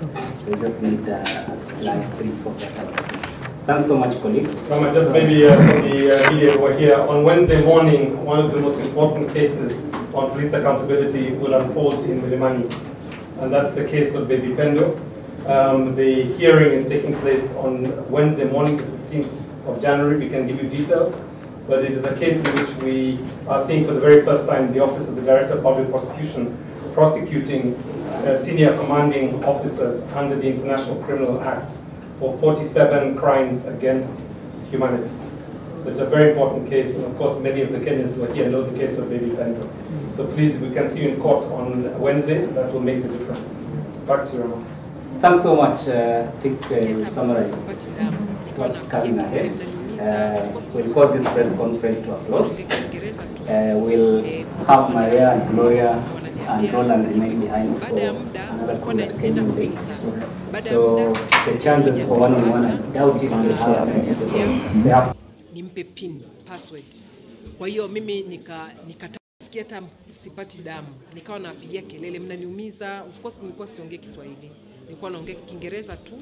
D: We just need a slight brief of that. Thanks so much, colleagues.
A: Just maybe for the media over here, on Wednesday morning, one of the most important cases on police accountability will unfold in Milimani, and that's the case of Baby Pendo. The hearing is taking place on Wednesday morning, the 15th of January. We can give you details, but it is a case in which we are seeing for the very first time the Office of the Director of Public Prosecutions prosecuting senior commanding officers under the International Criminal Act for 47 crimes against humanity. So it's a very important case, and of course many of the Kenyans who are here know the case of Baby Pendo. So please, if we can see you in court on Wednesday, that will make the difference. Back to you, Ramon.
D: Thanks so much. I think you summarized what's coming ahead. We'll call this press conference to a close. We'll have Maria and Gloria and Roland remain behind for another call at Kenyan days. So the chances for one-on-one, I doubt if we'll have
M: nimpe pin password. Kwa hiyo mimi nikasikia hata sipati damu, nikawa napigia kelele, mnaniumiza. Of course nilikuwa siongee Kiswahili, nilikuwa naongea Kiingereza tu.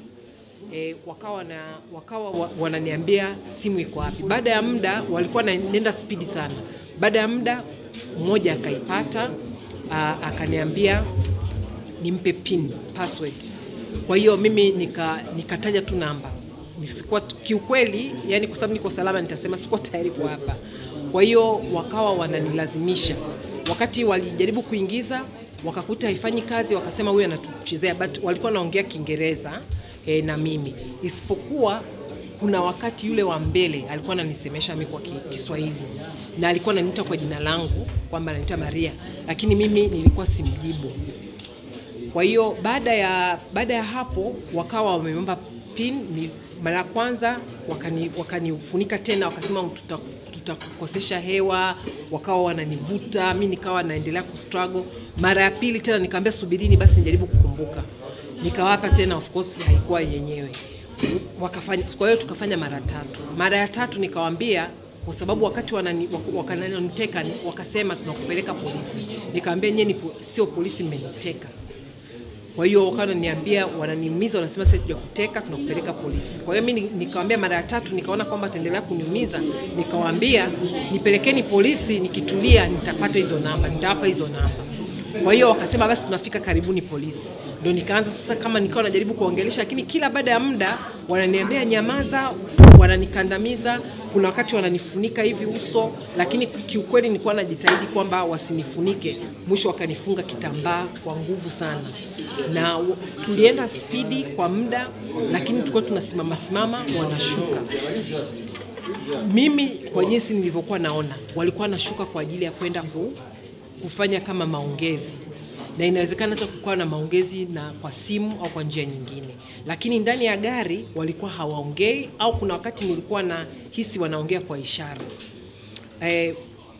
M: Wakawa wananiambia simu iko wapi. Baada ya muda walikuwa wanaenda speed sana. Baada ya muda mmoja akaipata, akaniambia nimpe pin password. Kwa hiyo mimi nikataja tu namba. Nisikuwa kiukweli, yani kwa sababu niko salama nitasema sikuwa tayari kwa hapa. Kwa hiyo wakawa wananilazimisha. Wakati walijaribu kuingiza, wakakuta haifanyi kazi, wakasema huyu anatuchezea, but walikuwa wanaongea Kiingereza na mimi. Isipokuwa kuna wakati yule wa mbele alikuwa ananisemesha mimi kwa Kiswahili na alikuwa ananiita kwa jina langu kwamba ananiita Maria, lakini mimi nilikuwa simjibu. Kwa hiyo baada ya hapo wakawa wameomba pin. Mara ya kwanza wakanifunika tena, wakasema tutakukosesha hewa, wakawa wananivuta, mimi nikawa naendelea kustruggle. Mara ya pili tena nikamwambia subirini basi nijaribu kukumbuka. Nikawapa tena, of course haikuwa yenyewe. Wakafanya, kwa hiyo tukafanya mara tatu. Mara ya tatu nikawaambia, kwa sababu wakati wakaniteka wakasema tunakupeleka polisi. Nikamwambia nyinyi sio polisi, mmeniteka. Kwa hiyo wakaniambia wananiumiza, wanasema sasa tujakuteka, tunakupeleka polisi. Kwa hiyo mimi nikamwambia mara ya tatu, nikaona kwamba ataendelea kuniumiza, nikawaambia nipelekeni polisi, nikitulia nitapata hizo namba, nitawapa hizo namba. Kwa hiyo wakasema basi tunafika karibuni polisi. Ndio nikaanza sasa kama nikawa najaribu kuongelesha, lakini kila baada ya muda wananiambia nyamaza, wananikandamiza, kuna wakati wananifunika hivi uso, lakini kiukweli nilikuwa najitahidi kwamba wasinifunike. Mwisho wakanifunga kitambaa kwa nguvu sana. Na tulienda spidi kwa muda, lakini tulikuwa tunasimama wanashuka. Mimi kwa jinsi nilivyokuwa naona, walikuwa nashuka kwa ajili ya kwenda kufanya kama maongezi. Na inawezekana hata kukuwa na maongezi na kwa simu au kwa njia nyingine. Lakini ndani ya gari walikuwa hawaongei, au kuna wakati nilikuwa na hisi wanaongea kwa ishara.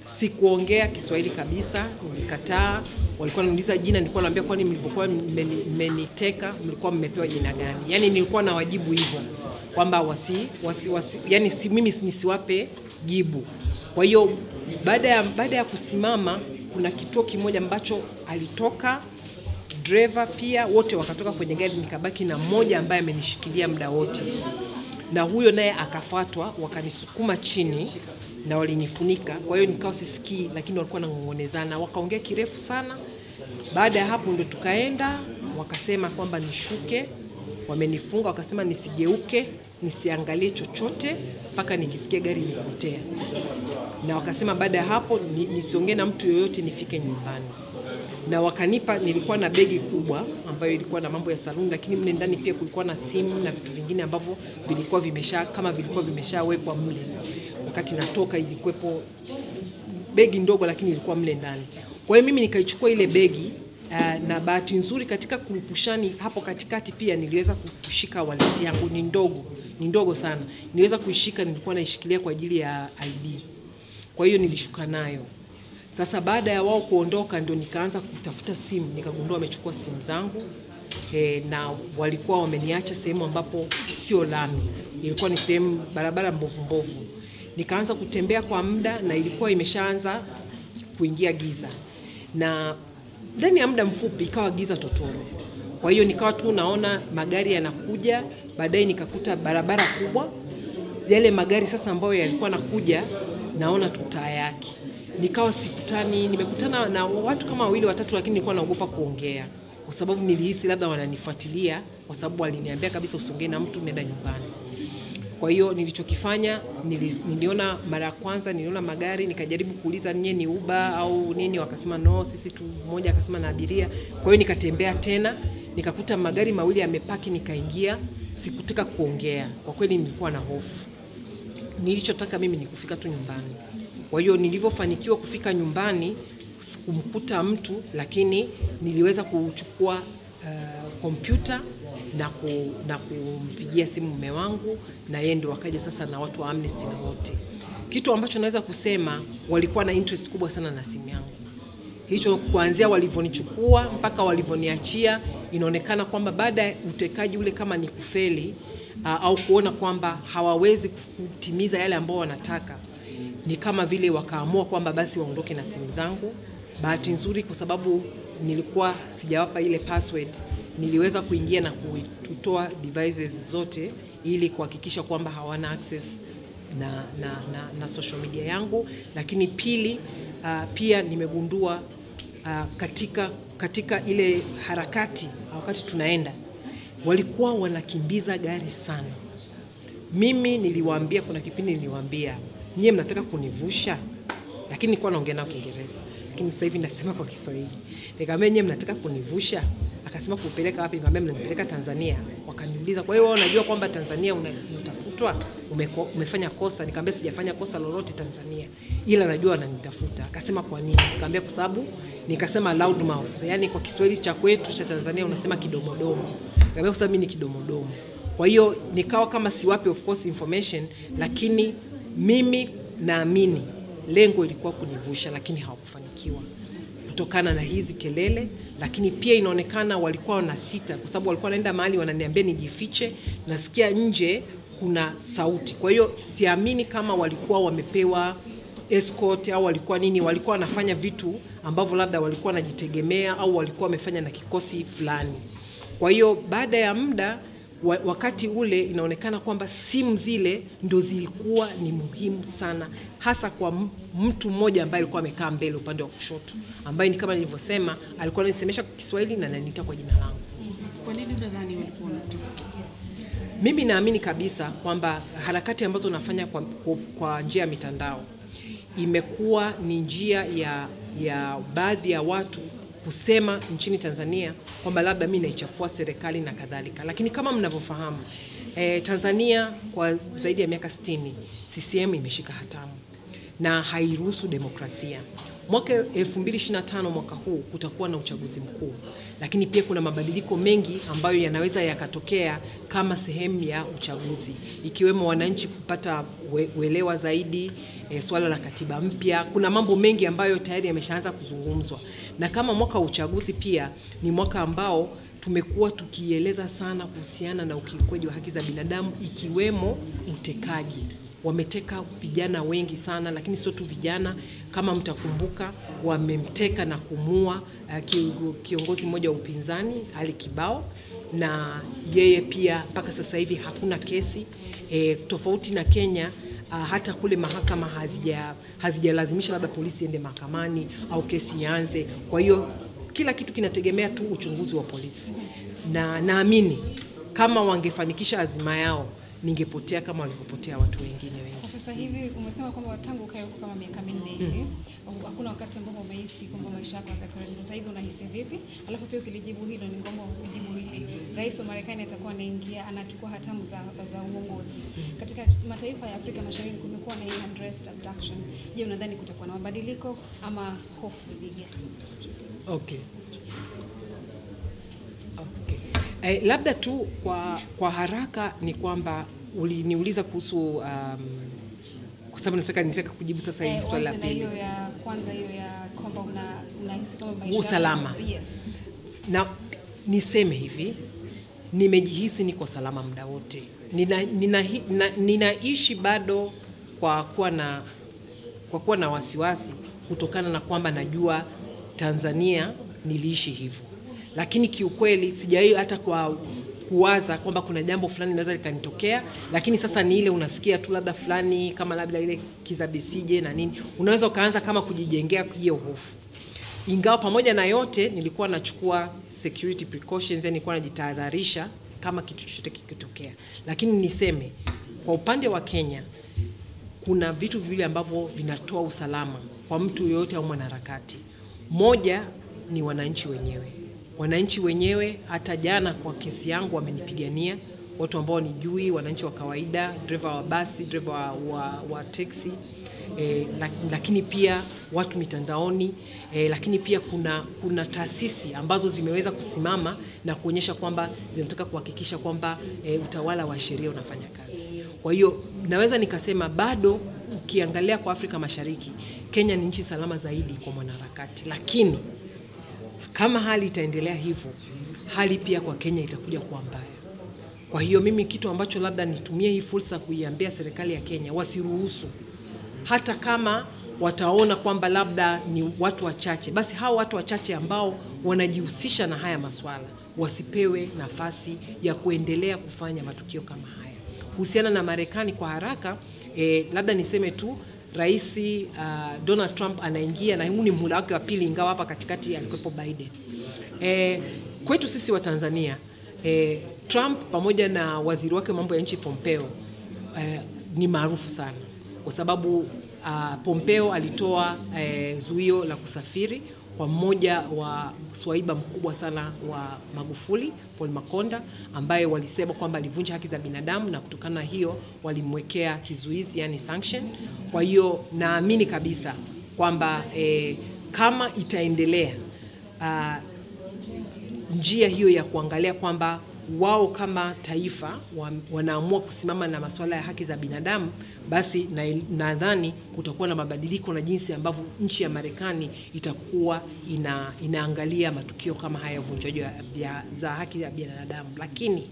M: Sikuongea Kiswahili kabisa, nilikataa. Walikuwa wananiuliza jina, nilikuwa naambia kwani mlivyokuwa mmeniteka mlikuwa mmepewa jina gani. Yani nilikuwa na wajibu hivyo kwamba yani mimi nisiwape jibu. Kwa hiyo baada ya kusimama, kuna kituo kimoja ambacho alitoka driver pia, wote wakatoka kwenye gari, nikabaki na mmoja ambaye amenishikilia muda wote. Na huyo naye akafuatwa, wakanisukuma chini na walinifunika. Kwa hiyo nikao sisikii, lakini walikuwa wanangongonezana, wakaongea kirefu sana. Baada ya hapo ndo tukaenda, wakasema kwamba nishuke, wamenifunga, wakasema nisigeuke, nisiangalie chochote mpaka nikisikia gari lipotea. na wakasema baada ya hapo nisiongee na mtu yoyote, nifike nyumbani. Na wakanipa, nilikuwa na begi kubwa ambayo ilikuwa na mambo ya Sarungi, lakini mle ndani pia kulikuwa na simu na vitu vingine ambavyo vilikuwa vimeshawekwa mle. Wakati natoka ilikuwepo begi ndogo, lakini ilikuwa mle ndani. Kwa hiyo mimi nikaichukua ile begi, na bahati nzuri katika kurupushani hapo katikati pia niliweza kushika wallet yangu. Ni ndogo sana. Niliweza kuishika, nilikuwa naishikilia kwa ajili ya ID. Kwa hiyo nilishuka nayo. Sasa baada ya wao kuondoka ndio nikaanza kutafuta simu, nikagundua wamechukua simu zangu. Na walikuwa wameniacha sehemu ambapo sio lami. Ilikuwa ni sehemu barabara mbovu. Nikaanza kutembea kwa muda na ilikuwa imeshaanza kuingia giza. Na ndani ya muda mfupi ikawa giza totoro. Kwa hiyo nikawa tu naona magari yanakuja, baadaye nikakuta barabara kubwa. Yale magari sasa ambayo yalikuwa nakuja naona tu taa yake. Nikawa sikutani, nimekutana na watu kama 2 watatu, lakini nilikuwa naogopa kuongea kwa sababu nilihisi labda wananifuatilia, kwa sababu waliniambia kabisa usiongee na mtu, nenda nyumbani. Kwa hiyo nilichokifanya, niliona mara ya kwanza niliona magari, nikajaribu kuuliza ninyi ni Uber au nini, wakasema no, sisi tu, mmoja akasema na abiria. Kwa hiyo nikatembea tena, nikakuta magari 2 yamepaki, nikaingia, sikutaka kuongea. Kwa kweli nilikuwa na hofu. Nilichotaka mimi ni kufika tu nyumbani. Kwa hiyo nilivyofanikiwa kufika nyumbani, sikumkuta mtu, lakini niliweza kuchukua kompyuta na kumpigia simu mume wangu, na yeye ndio wakaja sasa na watu wa Amnesty na wote. Kitu ambacho naweza kusema, walikuwa na interest kubwa sana na simu yangu. Hicho kuanzia walivyonichukua mpaka walivyoniachia, inaonekana kwamba baada ya utekaji ule kama ni kufeli au kuona kwamba hawawezi kutimiza yale ambao wanataka, ni kama vile wakaamua kwamba basi waondoke na simu zangu. Bahati nzuri kwa sababu nilikuwa sijawapa ile password, niliweza kuingia na kutoa devices zote ili kuhakikisha kwamba hawana access na social media yangu. Lakini pili, pia nimegundua katika ile harakati wakati tunaenda, walikuwa wanakimbiza gari sana. Mimi niliwaambia, kuna kipindi niliwaambia, nyie mnataka kunivusha? Lakini nilikuwa naongea nao Kiingereza, lakini sasa hivi nasema kwa Kiswahili. Nikamwambia nyie mnataka kunivusha? Akasema kupeleka wapi? Nikamwambia mnanipeleka Tanzania. Wakaniuliza, kwa hiyo wewe unajua kwamba Tanzania unatafutwa? Umefanya kosa? Nikamwambia sijafanya kosa lolote Tanzania, ila najua wananitafuta. Akasema kwa nini? Nikamwambia kwa sababu, nikasema loud mouth, yani kwa Kiswahili cha kwetu cha Tanzania unasema kidomodomo. Nikamwambia kwa sababu mimi ni kidomodomo. Kwa hiyo nikawa kama siwapi of course information, lakini mimi naamini lengo ilikuwa kunivusha, lakini hawakufanikiwa kutokana na hizi kelele. Lakini pia inaonekana walikuwa wanasita, kwa sababu walikuwa wanaenda mahali wananiambia nijifiche, nasikia nje kuna sauti. Kwa hiyo siamini kama walikuwa wamepewa escort au walikuwa nini, walikuwa wanafanya vitu ambavyo labda walikuwa wanajitegemea au walikuwa wamefanya na kikosi fulani. Kwa hiyo baada ya muda, wakati ule inaonekana kwamba simu zile ndo zilikuwa ni muhimu sana, hasa kwa mtu mmoja ambaye alikuwa amekaa mbele upande wa kushoto, ambaye ni kama nilivyosema alikuwa ananisemesha kwa Kiswahili na ananiita kwa jina langu.
N: Kwa nini unadhani walikuwa wanatafuta?
M: Mimi naamini kabisa kwamba harakati ambazo nafanya kwa njia ya mitandao imekuwa ni njia ya baadhi ya watu kusema nchini Tanzania kwamba labda mimi naichafua serikali na kadhalika. Lakini kama mnavyofahamu, Tanzania kwa zaidi ya miaka 60 CCM imeshika hatamu na hairuhusu demokrasia. Mwaka 2025 mwaka huu kutakuwa na uchaguzi mkuu, lakini pia kuna mabadiliko mengi ambayo yanaweza yakatokea kama sehemu ya uchaguzi, ikiwemo wananchi kupata uelewa zaidi, swala la katiba mpya. Kuna mambo mengi ambayo tayari yameshaanza kuzungumzwa, na kama mwaka wa uchaguzi pia ni mwaka ambao tumekuwa tukieleza sana kuhusiana na ukiukwaji wa haki za binadamu, ikiwemo utekaji. Wameteka vijana wengi sana, lakini sio tu vijana. Kama mtakumbuka, wamemteka na kumua kiongozi mmoja wa upinzani Ali Kibao, na yeye pia mpaka sasa hivi hakuna kesi. Tofauti na Kenya, hata kule mahakama hazijalazimisha labda polisi ende mahakamani au kesi ianze. Kwa hiyo kila kitu kinategemea tu uchunguzi wa polisi, na naamini kama wangefanikisha azima yao ningepotea kama walivyopotea watu wengine wengi.
N: Kwa sasa hivi umesema kwamba tangu ukae huko kama miaka 4 hivi, hakuna wakati ambapo umehisi kwamba maisha yako yakatorejea. Sasa hivi unahisi vipi? Alafu pia ukilijibu hilo ni kwamba ujibu hili. Rais wa Marekani atakuwa anaingia, anachukua hatamu za uongozi. Katika mataifa ya Afrika Mashariki kumekuwa na unrest, abduction. Je, unadhani kutakuwa na mabadiliko ama hofu ije?
M: Okay. Labda tu kwa haraka ni kwamba uliniuliza kuhusu kwa sababu nataka kujibu sasa hii swali la pili.
N: Hiyo ya kwanza, hiyo ya kwamba unahisi kama maisha
M: usalama.
N: Yes.
M: Na niseme hivi, nimejihisi niko salama muda wote. Ninaishi bado kwa kuwa na wasiwasi kutokana na kwamba najua Tanzania niliishi hivyo. Lakini kiukweli sijawahi hata kwa kuwaza kwamba kuna jambo fulani linaweza likanitokea, lakini sasa ni ile unasikia tu labda fulani kama labda ile kizabisije na nini, unaweza ukaanza kama kujijengea hiyo hofu. Ingawa pamoja na yote nilikuwa nachukua security precautions, yani nilikuwa najitahadharisha kama kitu chochote kikitokea. Lakini niseme kwa upande wa Kenya kuna vitu viwili ambavyo vinatoa usalama kwa mtu yoyote au mwanaharakati. Moja ni wananchi wenyewe. Wananchi wenyewe hata jana kwa kesi yangu wamenipigania, watu ambao nijui, wananchi wa kawaida, driver wa basi, driver wa taxi, lakini pia watu mitandaoni, lakini pia kuna taasisi ambazo zimeweza kusimama na kuonyesha kwamba zinataka kuhakikisha kwamba utawala wa sheria unafanya kazi. Kwa hiyo naweza nikasema bado ukiangalia kwa Afrika Mashariki, Kenya ni nchi salama zaidi kwa mwanaharakati, lakini kama hali itaendelea hivyo, hali pia kwa Kenya itakuja kuwa mbaya. Kwa hiyo mimi kitu ambacho labda nitumie hii fursa kuiambia serikali ya Kenya, wasiruhusu, hata kama wataona kwamba labda ni watu wachache, basi hao watu wachache ambao wanajihusisha na haya maswala wasipewe nafasi ya kuendelea kufanya matukio kama haya. Kuhusiana na Marekani kwa haraka, labda niseme tu Rais Donald Trump anaingia na huu ni muhula wake wa pili, ingawa hapa katikati alikuwepo Biden. Kwetu sisi wa Tanzania, Trump pamoja na waziri wake mambo ya nchi Pompeo ni maarufu sana kwa sababu Pompeo alitoa zuio la kusafiri kwa mmoja wa swaiba mkubwa sana wa Magufuli, Paul Makonda, ambaye walisema kwamba alivunja haki za binadamu, na kutokana hiyo walimwekea kizuizi, yani sanction. Kwa hiyo naamini kabisa kwamba kama itaendelea njia hiyo ya kuangalia kwamba wao kama taifa wanaamua kusimama na masuala ya haki za binadamu, basi nadhani kutakuwa na mabadiliko na jinsi ambavyo nchi ya Marekani itakuwa inaangalia matukio kama haya uvunjaji za haki za binadamu. Lakini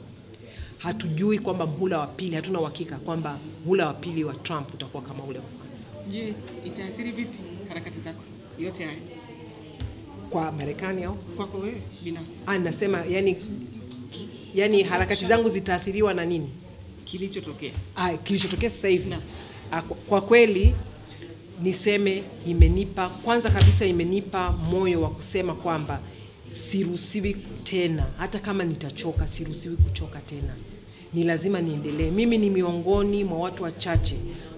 M: hatujui kwamba mhula wa pili, hatuna uhakika kwamba mhula wa pili wa Trump utakuwa kama ule wa kwanza.
N: Je, itaathiri vipi harakati zako yote haya
M: kwa Marekani au
N: kwako wewe binafsi?
M: Nasema yani harakati zangu zitaathiriwa na nini?
N: Kilichotokea.
M: Kilichotokea sasa hivi. Kwa kweli niseme kwanza kabisa imenipa moyo wa kusema kwamba siruhusiwi tena, hata kama nitachoka siruhusiwi kuchoka tena. Ni lazima niendelee. Mimi ni miongoni mwa watu wachache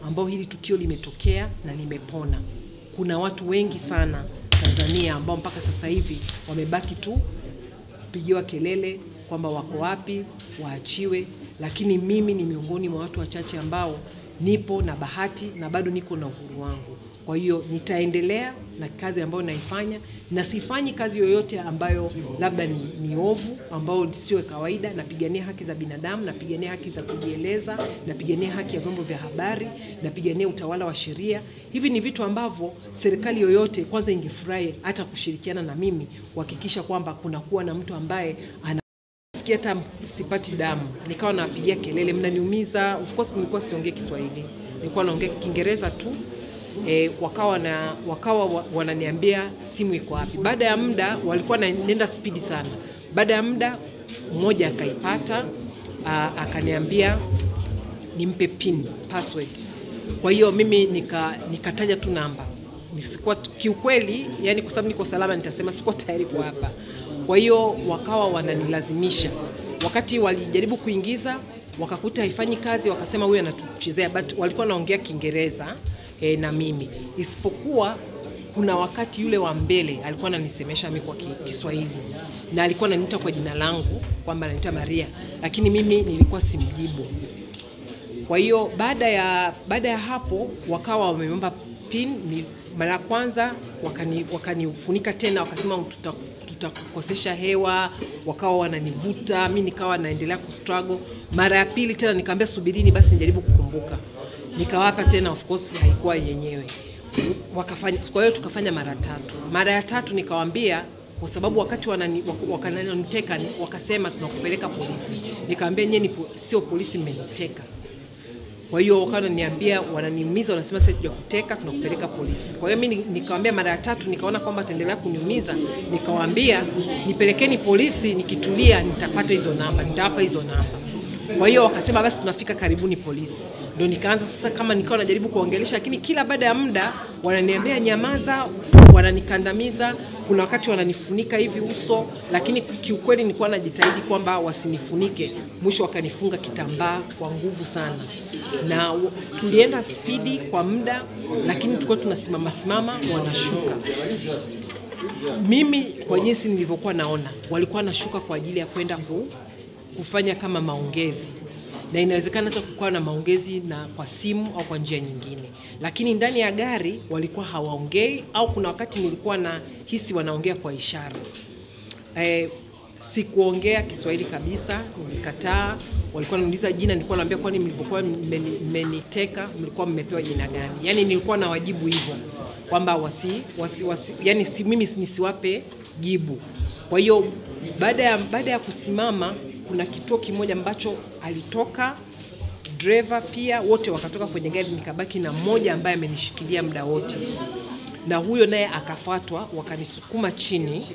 M: ambao hili tukio limetokea na nimepona. Kuna watu wengi sana Tanzania ambao mpaka sasa hivi wamebaki tu kupigiwa kelele kwamba wako wapi, waachiwe, lakini mimi ni miongoni mwa watu wachache ambao nipo na bahati na bado niko na uhuru wangu. Kwa hiyo nitaendelea na kazi ambayo naifanya, na sifanyi kazi yoyote ambayo labda ni ovu, ambao sio kawaida. Napigania haki za binadamu, napigania haki za kujieleza, napigania haki ya vyombo vya habari, napigania utawala wa sheria. Hivi ni vitu ambavyo serikali yoyote kwanza ingefurahi hata kushirikiana na mimi kuhakikisha kwamba kuna kuwa na mtu ambaye sikia hata sipati damu, nikawa napigia kelele, mnaniumiza. Of course nilikuwa siongee Kiswahili, nilikuwa naongea Kiingereza tu. Wakawa wananiambia simu iko wapi. Baada ya muda walikuwa nenda speed sana. Baada ya muda mmoja akaipata, akaniambia nimpe pin password. Kwa hiyo mimi nikataja tu namba. Nisikuwa kiukweli, yani kwa sababu niko salama nitasema sikuwa tayari kwa hapa. Kwa hiyo wakawa wananilazimisha. Wakati walijaribu kuingiza, wakakuta haifanyi kazi, wakasema huyu anatuchezea, but walikuwa naongea Kiingereza na mimi, isipokuwa kuna wakati yule wa mbele alikuwa ananisemesha mimi kwa Kiswahili na alikuwa ananiita kwa jina langu kwamba ananiita Maria, lakini mimi nilikuwa simjibu. Kwa hiyo baada ya hapo wakawa wameomba pin, ni mara kwanza wakanifunika tena, wakasema tutakukosesha hewa, wakawa wananivuta, mimi nikawa naendelea kustruggle. Mara ya pili tena nikamwambia subirini basi nijaribu kukumbuka, nikawapa tena, of course haikuwa yenyewe, wakafanya. Kwa hiyo tukafanya mara 3. Mara ya 3 nikawaambia, kwa sababu wakati wakaniteka wakasema tunakupeleka polisi, nikamwambia nyinyi sio polisi, mmeniteka. Kwa hiyo wakaniambia, wananiumiza, wanasema sasa tujakuteka, tunakupeleka polisi. Kwa hiyo mimi nikamwambia mara ya 3, nikaona kwamba ataendelea kuniumiza, nikawaambia nipelekeni polisi, nikitulia nitapata hizo namba, nitawapa hizo namba. Kwa hiyo wakasema basi tunafika karibuni polisi. Ndio nikaanza sasa kama nikawa najaribu kuongelesha, lakini kila baada ya muda wananiambia nyamaza, wananikandamiza, kuna wakati wananifunika hivi uso, lakini kiukweli nilikuwa najitahidi kwamba wasinifunike. Mwisho wakanifunga kitambaa kwa nguvu sana. Na tulienda spidi kwa muda, lakini tulikuwa tunasimama wanashuka. Mimi kwa jinsi nilivyokuwa naona, walikuwa wanashuka kwa ajili ya kwenda kufanya kama maongezi. Na inawezekana hata kukawa na maongezi na kwa simu au kwa njia nyingine. Lakini ndani ya gari walikuwa hawaongei, au kuna wakati nilikuwa na hisi wanaongea kwa ishara. Sikuongea Kiswahili kabisa, nilikataa. Walikuwa wananiuliza jina, nilikuwa naambia kwani mlivyokuwa mmeniteka mlikuwa mmepewa jina gani? Yaani nilikuwa na wajibu hivyo kwamba yani mimi nisiwape jibu. Kwa hiyo baada ya kusimama, kuna kituo kimoja ambacho alitoka driver pia, wote wakatoka kwenye gari, nikabaki na mmoja ambaye amenishikilia muda wote. Na huyo naye akafuatwa, wakanisukuma chini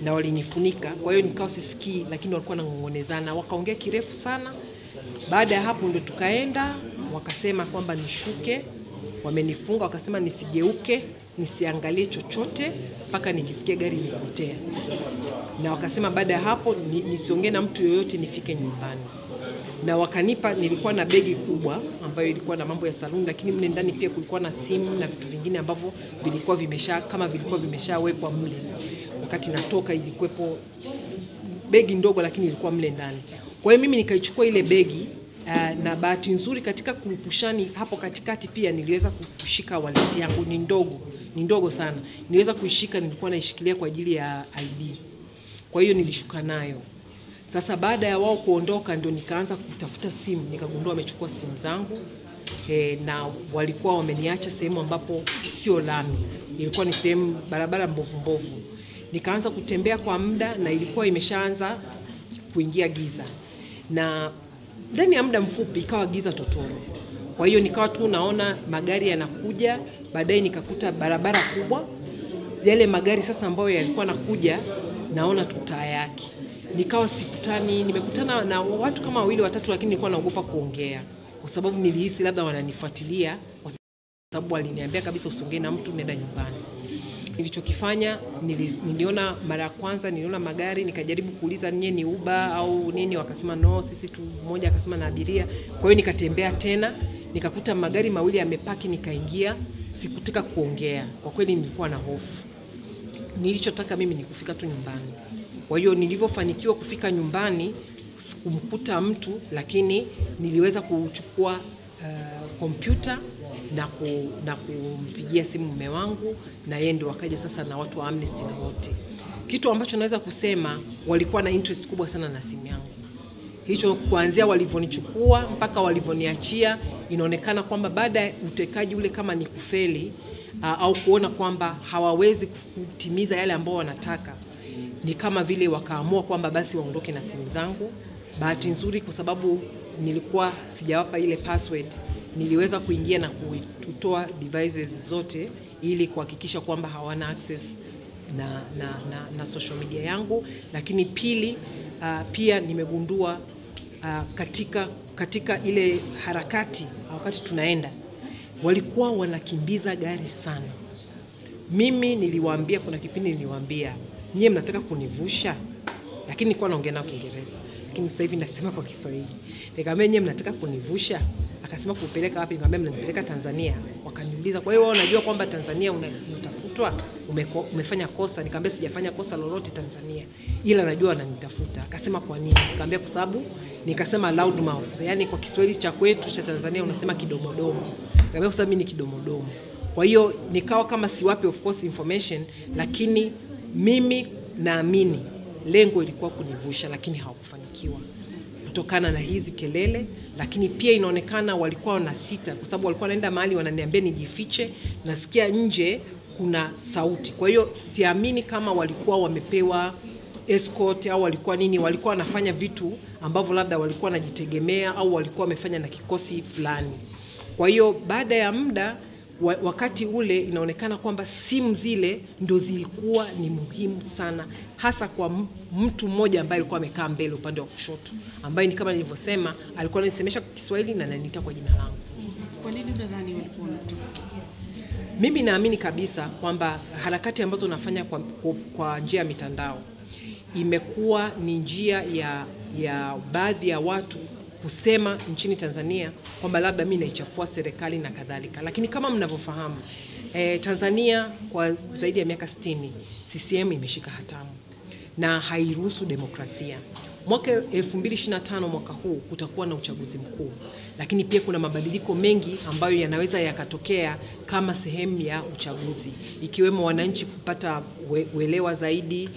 M: na walinifunika. Kwa hiyo nikawa sisikii, lakini walikuwa wananong'onezana, wakaongea kirefu sana. Baada ya hapo ndio tukaenda, wakasema kwamba nishuke, wamenifunga, wakasema nisigeuke, nisiangalie chochote mpaka nikisikia gari lipotea. Na wakasema baada ya hapo nisiongee na mtu yoyote, nifike nyumbani. Na wakanipa, nilikuwa na begi kubwa ambayo ilikuwa na mambo ya saluni, lakini mle ndani pia kulikuwa na simu na vitu vingine ambavyo vilikuwa vimeshawekwa mle. Wakati natoka ilikuwepo begi ndogo, lakini ilikuwa mle ndani. Kwa hiyo mimi nikaichukua ile begi, na bahati nzuri katika kupushani hapo katikati pia niliweza kushika wallet yangu, ni ndogo sana. Niliweza kuishika, nilikuwa naishikilia kwa ajili ya ID. Kwa hiyo nilishuka nayo. Sasa baada ya wao kuondoka ndio nikaanza kutafuta simu, nikagundua wamechukua simu zangu. Na walikuwa wameniacha sehemu ambapo sio lami. Ilikuwa ni sehemu barabara mbovu. Nikaanza kutembea kwa muda, na ilikuwa imeshaanza kuingia giza. Na ndani ya muda mfupi ikawa giza totoro. Kwa hiyo nikawa tu naona magari yanakuja, baadaye nikakuta barabara kubwa. Yale magari sasa ambayo yalikuwa nakuja, naona tutaa yake. Nikawa sikutani, nimekutana na watu kama 2 watatu, lakini nilikuwa naogopa kuongea kwa sababu nilihisi labda wananifuatilia, kwa sababu waliniambia kabisa usiongee na mtu, nenda nyumbani. Nilichokifanya, niliona mara ya kwanza niliona magari, nikajaribu kuuliza nyinyi ni Uber au nini, wakasema no, sisi tu, mmoja akasema na abiria. Kwa hiyo nikatembea tena, nikakuta magari 2 yamepaki, nikaingia, sikutaka kuongea. Kwa kweli nilikuwa na hofu. Nilichotaka mimi ni kufika tu nyumbani. Kwa hiyo nilivyofanikiwa kufika nyumbani, sikumkuta mtu, lakini niliweza kuchukua kompyuta na kumpigia simu mume wangu, na yeye ndio wakaja sasa na watu wa Amnesty na wote. Kitu ambacho naweza kusema, walikuwa na interest kubwa sana na simu yangu. Hicho kuanzia walivyonichukua mpaka walivyoniachia, inaonekana kwamba baada ya utekaji ule kama ni kufeli au kuona kwamba hawawezi kutimiza yale ambao wanataka, ni kama vile wakaamua kwamba basi waondoke na simu zangu. Bahati nzuri kwa sababu nilikuwa sijawapa ile password, niliweza kuingia na kutoa devices zote ili kuhakikisha kwamba hawana access na social media yangu. Lakini pili, pia nimegundua katika ile harakati wakati tunaenda, walikuwa wanakimbiza gari sana. Mimi niliwaambia, kuna kipindi niliwaambia, nyie mnataka kunivusha? lakini nilikuwa naongea nao Kiingereza, lakini sasa hivi nasema kwa Kiswahili. Nikamwambia nyinyi mnataka kunivusha? Akasema kupeleka wapi? Nikamwambia mnanipeleka Tanzania. Wakaniuliza, kwa hiyo unajua kwamba Tanzania unatafutwa, umefanya kosa? Nikamwambia sijafanya kosa lolote Tanzania, ila najua wananitafuta. Akasema kwa nini? Nikamwambia kwa sababu, nikasema loud mouth, yani kwa Kiswahili cha kwetu cha Tanzania unasema kidomodomo. Nikamwambia kwa sababu mimi ni kidomodomo. Kwa hiyo nikawa kama siwapi of course information, lakini mimi naamini lengo ilikuwa kunivusha, lakini hawakufanikiwa kutokana na hizi kelele. Lakini pia inaonekana walikuwa na sita, kwa sababu walikuwa wanaenda mahali wananiambia nijifiche, nasikia nje kuna sauti. Kwa hiyo siamini kama walikuwa wamepewa escort au walikuwa nini, walikuwa wanafanya vitu ambavyo labda walikuwa wanajitegemea au walikuwa wamefanya na kikosi fulani. Kwa hiyo baada ya muda, wakati ule inaonekana kwamba simu zile ndo zilikuwa ni muhimu sana, hasa kwa mtu mmoja ambaye alikuwa amekaa mbele upande wa kushoto, ambaye ni kama nilivyosema alikuwa ananisemesha kwa Kiswahili na ananiita kwa jina langu.
B: Kwa nini unadhani walikuwa wanatafuta?
M: Mimi naamini kabisa kwamba harakati ambazo unafanya kwa njia ya mitandao imekuwa ni njia ya baadhi ya watu kusema nchini Tanzania kwamba labda mimi naichafua serikali na kadhalika. Lakini kama mnavyofahamu, Tanzania kwa zaidi ya miaka 60 CCM imeshika hatamu na hairuhusu demokrasia. Mwaka 2025 mwaka huu kutakuwa na uchaguzi mkuu, lakini pia kuna mabadiliko mengi ambayo yanaweza yakatokea kama sehemu ya uchaguzi, ikiwemo wananchi kupata uelewa zaidi,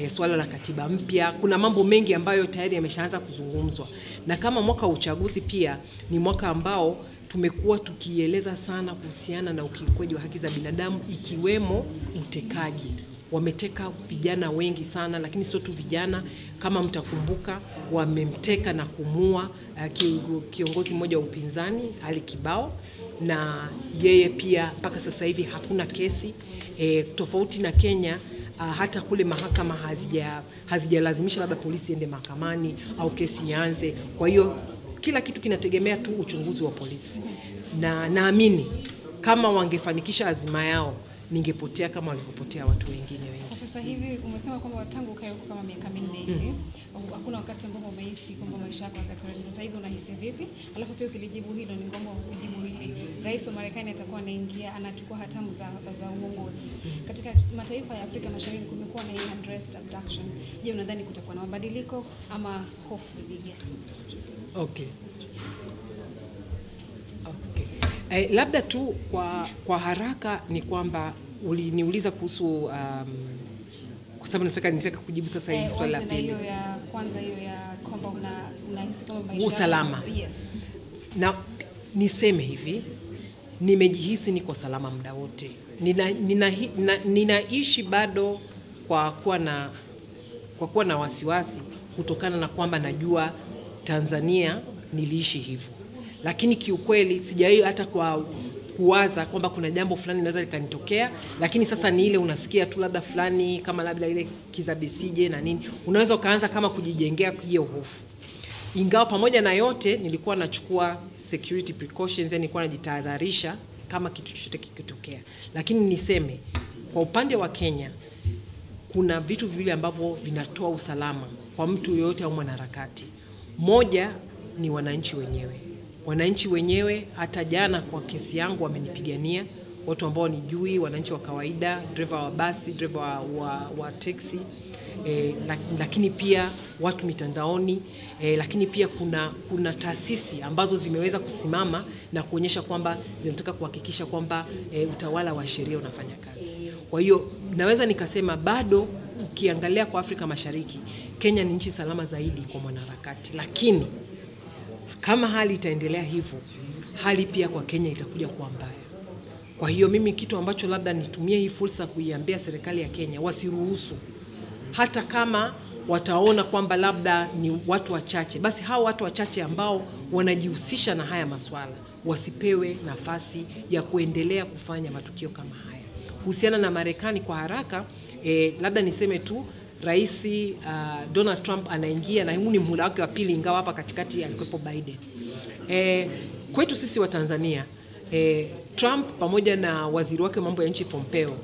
M: swala la katiba mpya. Kuna mambo mengi ambayo tayari yameshaanza kuzungumzwa, na kama mwaka wa uchaguzi pia ni mwaka ambao tumekuwa tukieleza sana kuhusiana na ukiukwaji wa haki za binadamu, ikiwemo utekaji. Wameteka vijana wengi sana, lakini sio tu vijana. Kama mtakumbuka, wamemteka na kumua kiongozi mmoja wa upinzani Ali Kibao, na yeye pia mpaka sasa hivi hakuna kesi. Tofauti na Kenya, hata kule mahakama hazijalazimisha labda polisi ende mahakamani au kesi ianze. Kwa hiyo kila kitu kinategemea tu uchunguzi wa polisi, na naamini kama wangefanikisha azima yao ningepotea kama walivyopotea watu wengine wengi.
N: Kwa sasa hivi umesema kwamba tangu ukae huko kama miaka 4 hivi, hakuna wakati ambapo umehisi kwamba maisha yako yakataraji. Sasa hivi unahisi vipi? Alafu pia ukilijibu hilo ni kwamba ujibu hili. Rais wa Marekani atakuwa anaingia, anachukua hatamu za uongozi. Katika mataifa ya Afrika Mashariki kumekuwa na hii unrest abduction. Je, unadhani kutakuwa na mabadiliko ama hofu dhidi?
M: Okay. Labda tu kwa haraka ni kwamba uliniuliza kuhusu kwa sababu nataka kujibu sasa hili swali la pili.
N: Hiyo ya kwanza, hiyo ya kwamba unahisi kama maisha
M: usalama.
N: Yes.
M: Na niseme hivi, nimejihisi niko salama muda wote. Ninaishi bado kwa kuwa na wasiwasi kutokana na kwamba najua Tanzania niliishi hivyo. Lakini kiukweli sijawahi hata kwa kuwaza kwamba kuna jambo fulani linaweza likanitokea, lakini sasa ni ile unasikia tu labda fulani kama labda ile Kizabesije na nini, unaweza ukaanza kama kujijengea hiyo hofu. Ingawa pamoja na yote nilikuwa nachukua security precautions, yani nilikuwa najitahadharisha kama kitu chochote kikitokea. Lakini niseme kwa upande wa Kenya kuna vitu viwili ambavyo vinatoa usalama kwa mtu yoyote au mwanaharakati. Moja ni wananchi wenyewe. Wananchi wenyewe hata jana kwa kesi yangu wamenipigania, watu ambao nijui, wananchi wa kawaida, driver wa basi, driver wa taxi, lakini pia watu mitandaoni, lakini pia kuna taasisi ambazo zimeweza kusimama na kuonyesha kwamba zinataka kuhakikisha kwamba utawala wa sheria unafanya kazi. Kwa hiyo naweza nikasema bado ukiangalia kwa Afrika Mashariki, Kenya ni nchi salama zaidi kwa mwanaharakati, lakini kama hali itaendelea hivyo, hali pia kwa Kenya itakuja kuwa mbaya. Kwa hiyo mimi kitu ambacho labda nitumie hii fursa kuiambia serikali ya Kenya, wasiruhusu, hata kama wataona kwamba labda ni watu wachache, basi hao watu wachache ambao wanajihusisha na haya maswala wasipewe nafasi ya kuendelea kufanya matukio kama haya. Kuhusiana na Marekani kwa haraka, labda niseme tu Rais Donald Trump anaingia na huu ni muhula wake wa pili, ingawa hapa katikati alikuwepo Biden. Kwetu sisi wa Tanzania, Trump pamoja na waziri wake mambo ya nchi Pompeo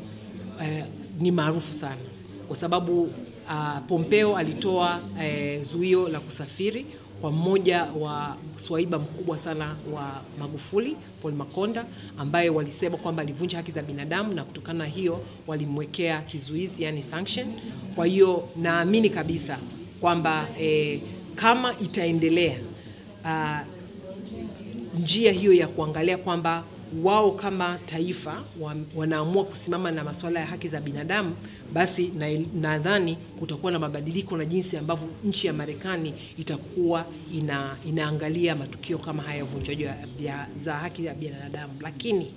M: ni maarufu sana, kwa sababu Pompeo alitoa zuio la kusafiri kwa mmoja wa swaiba mkubwa sana wa Magufuli, Paul Makonda, ambaye walisema kwamba alivunja haki za binadamu, na kutokana na hiyo walimwekea kizuizi, yani sanction. Kwa hiyo naamini kabisa kwamba kama itaendelea njia hiyo ya kuangalia kwamba wao kama taifa wanaamua kusimama na masuala ya haki za binadamu, basi nadhani kutakuwa na mabadiliko na jinsi ambavyo nchi ya Marekani itakuwa inaangalia matukio kama haya ya uvunjaji za haki za binadamu. Lakini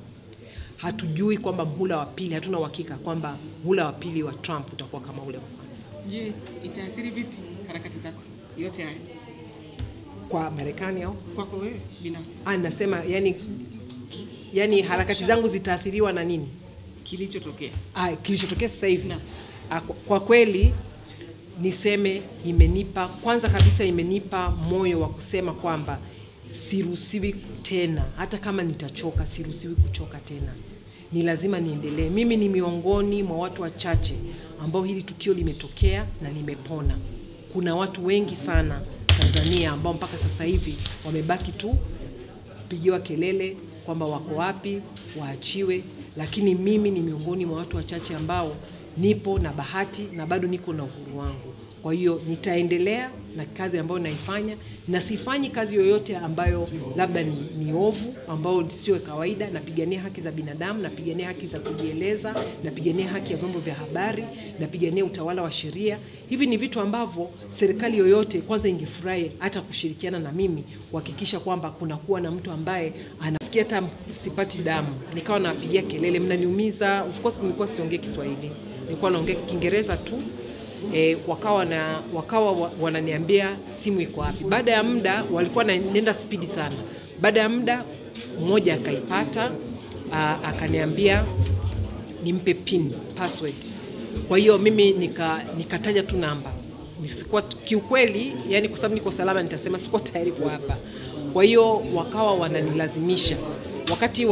M: hatujui kwamba mhula wa pili, hatuna uhakika kwamba mhula wa pili wa Trump utakuwa kama ule wa kwanza.
O: Je, itaathiri vipi harakati zako yote haya
M: kwa Marekani au
O: kwako wewe binafsi?
M: Nasema yani harakati zangu zitaathiriwa na nini?
O: Kilichotokea.
M: Kilichotokea sasa hivi. Kwa kweli niseme kwanza kabisa imenipa moyo wa kusema kwamba siruhusiwi tena, hata kama nitachoka siruhusiwi kuchoka tena. Ni lazima niendelee. Mimi ni miongoni mwa watu wachache ambao hili tukio limetokea na nimepona. Kuna watu wengi sana Tanzania ambao mpaka sasa hivi wamebaki tu kupigiwa kelele kwamba wako wapi, waachiwe, lakini mimi ni miongoni mwa watu wachache ambao nipo na bahati na bado niko na uhuru wangu. Kwa hiyo nitaendelea na kazi ambayo naifanya, na sifanyi kazi yoyote ambayo labda ni ovu, ambayo sio kawaida. Napigania haki za binadamu, napigania haki za kujieleza, napigania haki ya vyombo vya habari, napigania utawala wa sheria. Hivi ni vitu ambavyo serikali yoyote kwanza ingefurahi hata kushirikiana na mimi kuhakikisha kwamba kuna kuwa na mtu ambaye anasikia hata sipati damu nikawa napigia kelele, mnaniumiza. Of course nilikuwa siongee Kiswahili, nilikuwa naongea Kiingereza tu. Wakawa wananiambia simu iko wapi. Baada ya muda walikuwa nenda spidi sana. Baada ya muda mmoja akaipata, akaniambia nimpe pin password. Kwa hiyo mimi nikataja tu namba. Nisikuwa kiukweli, yani kwa sababu niko salama nitasema sikuwa tayari kwa hapa. Kwa hiyo wakawa wananilazimisha. Wakati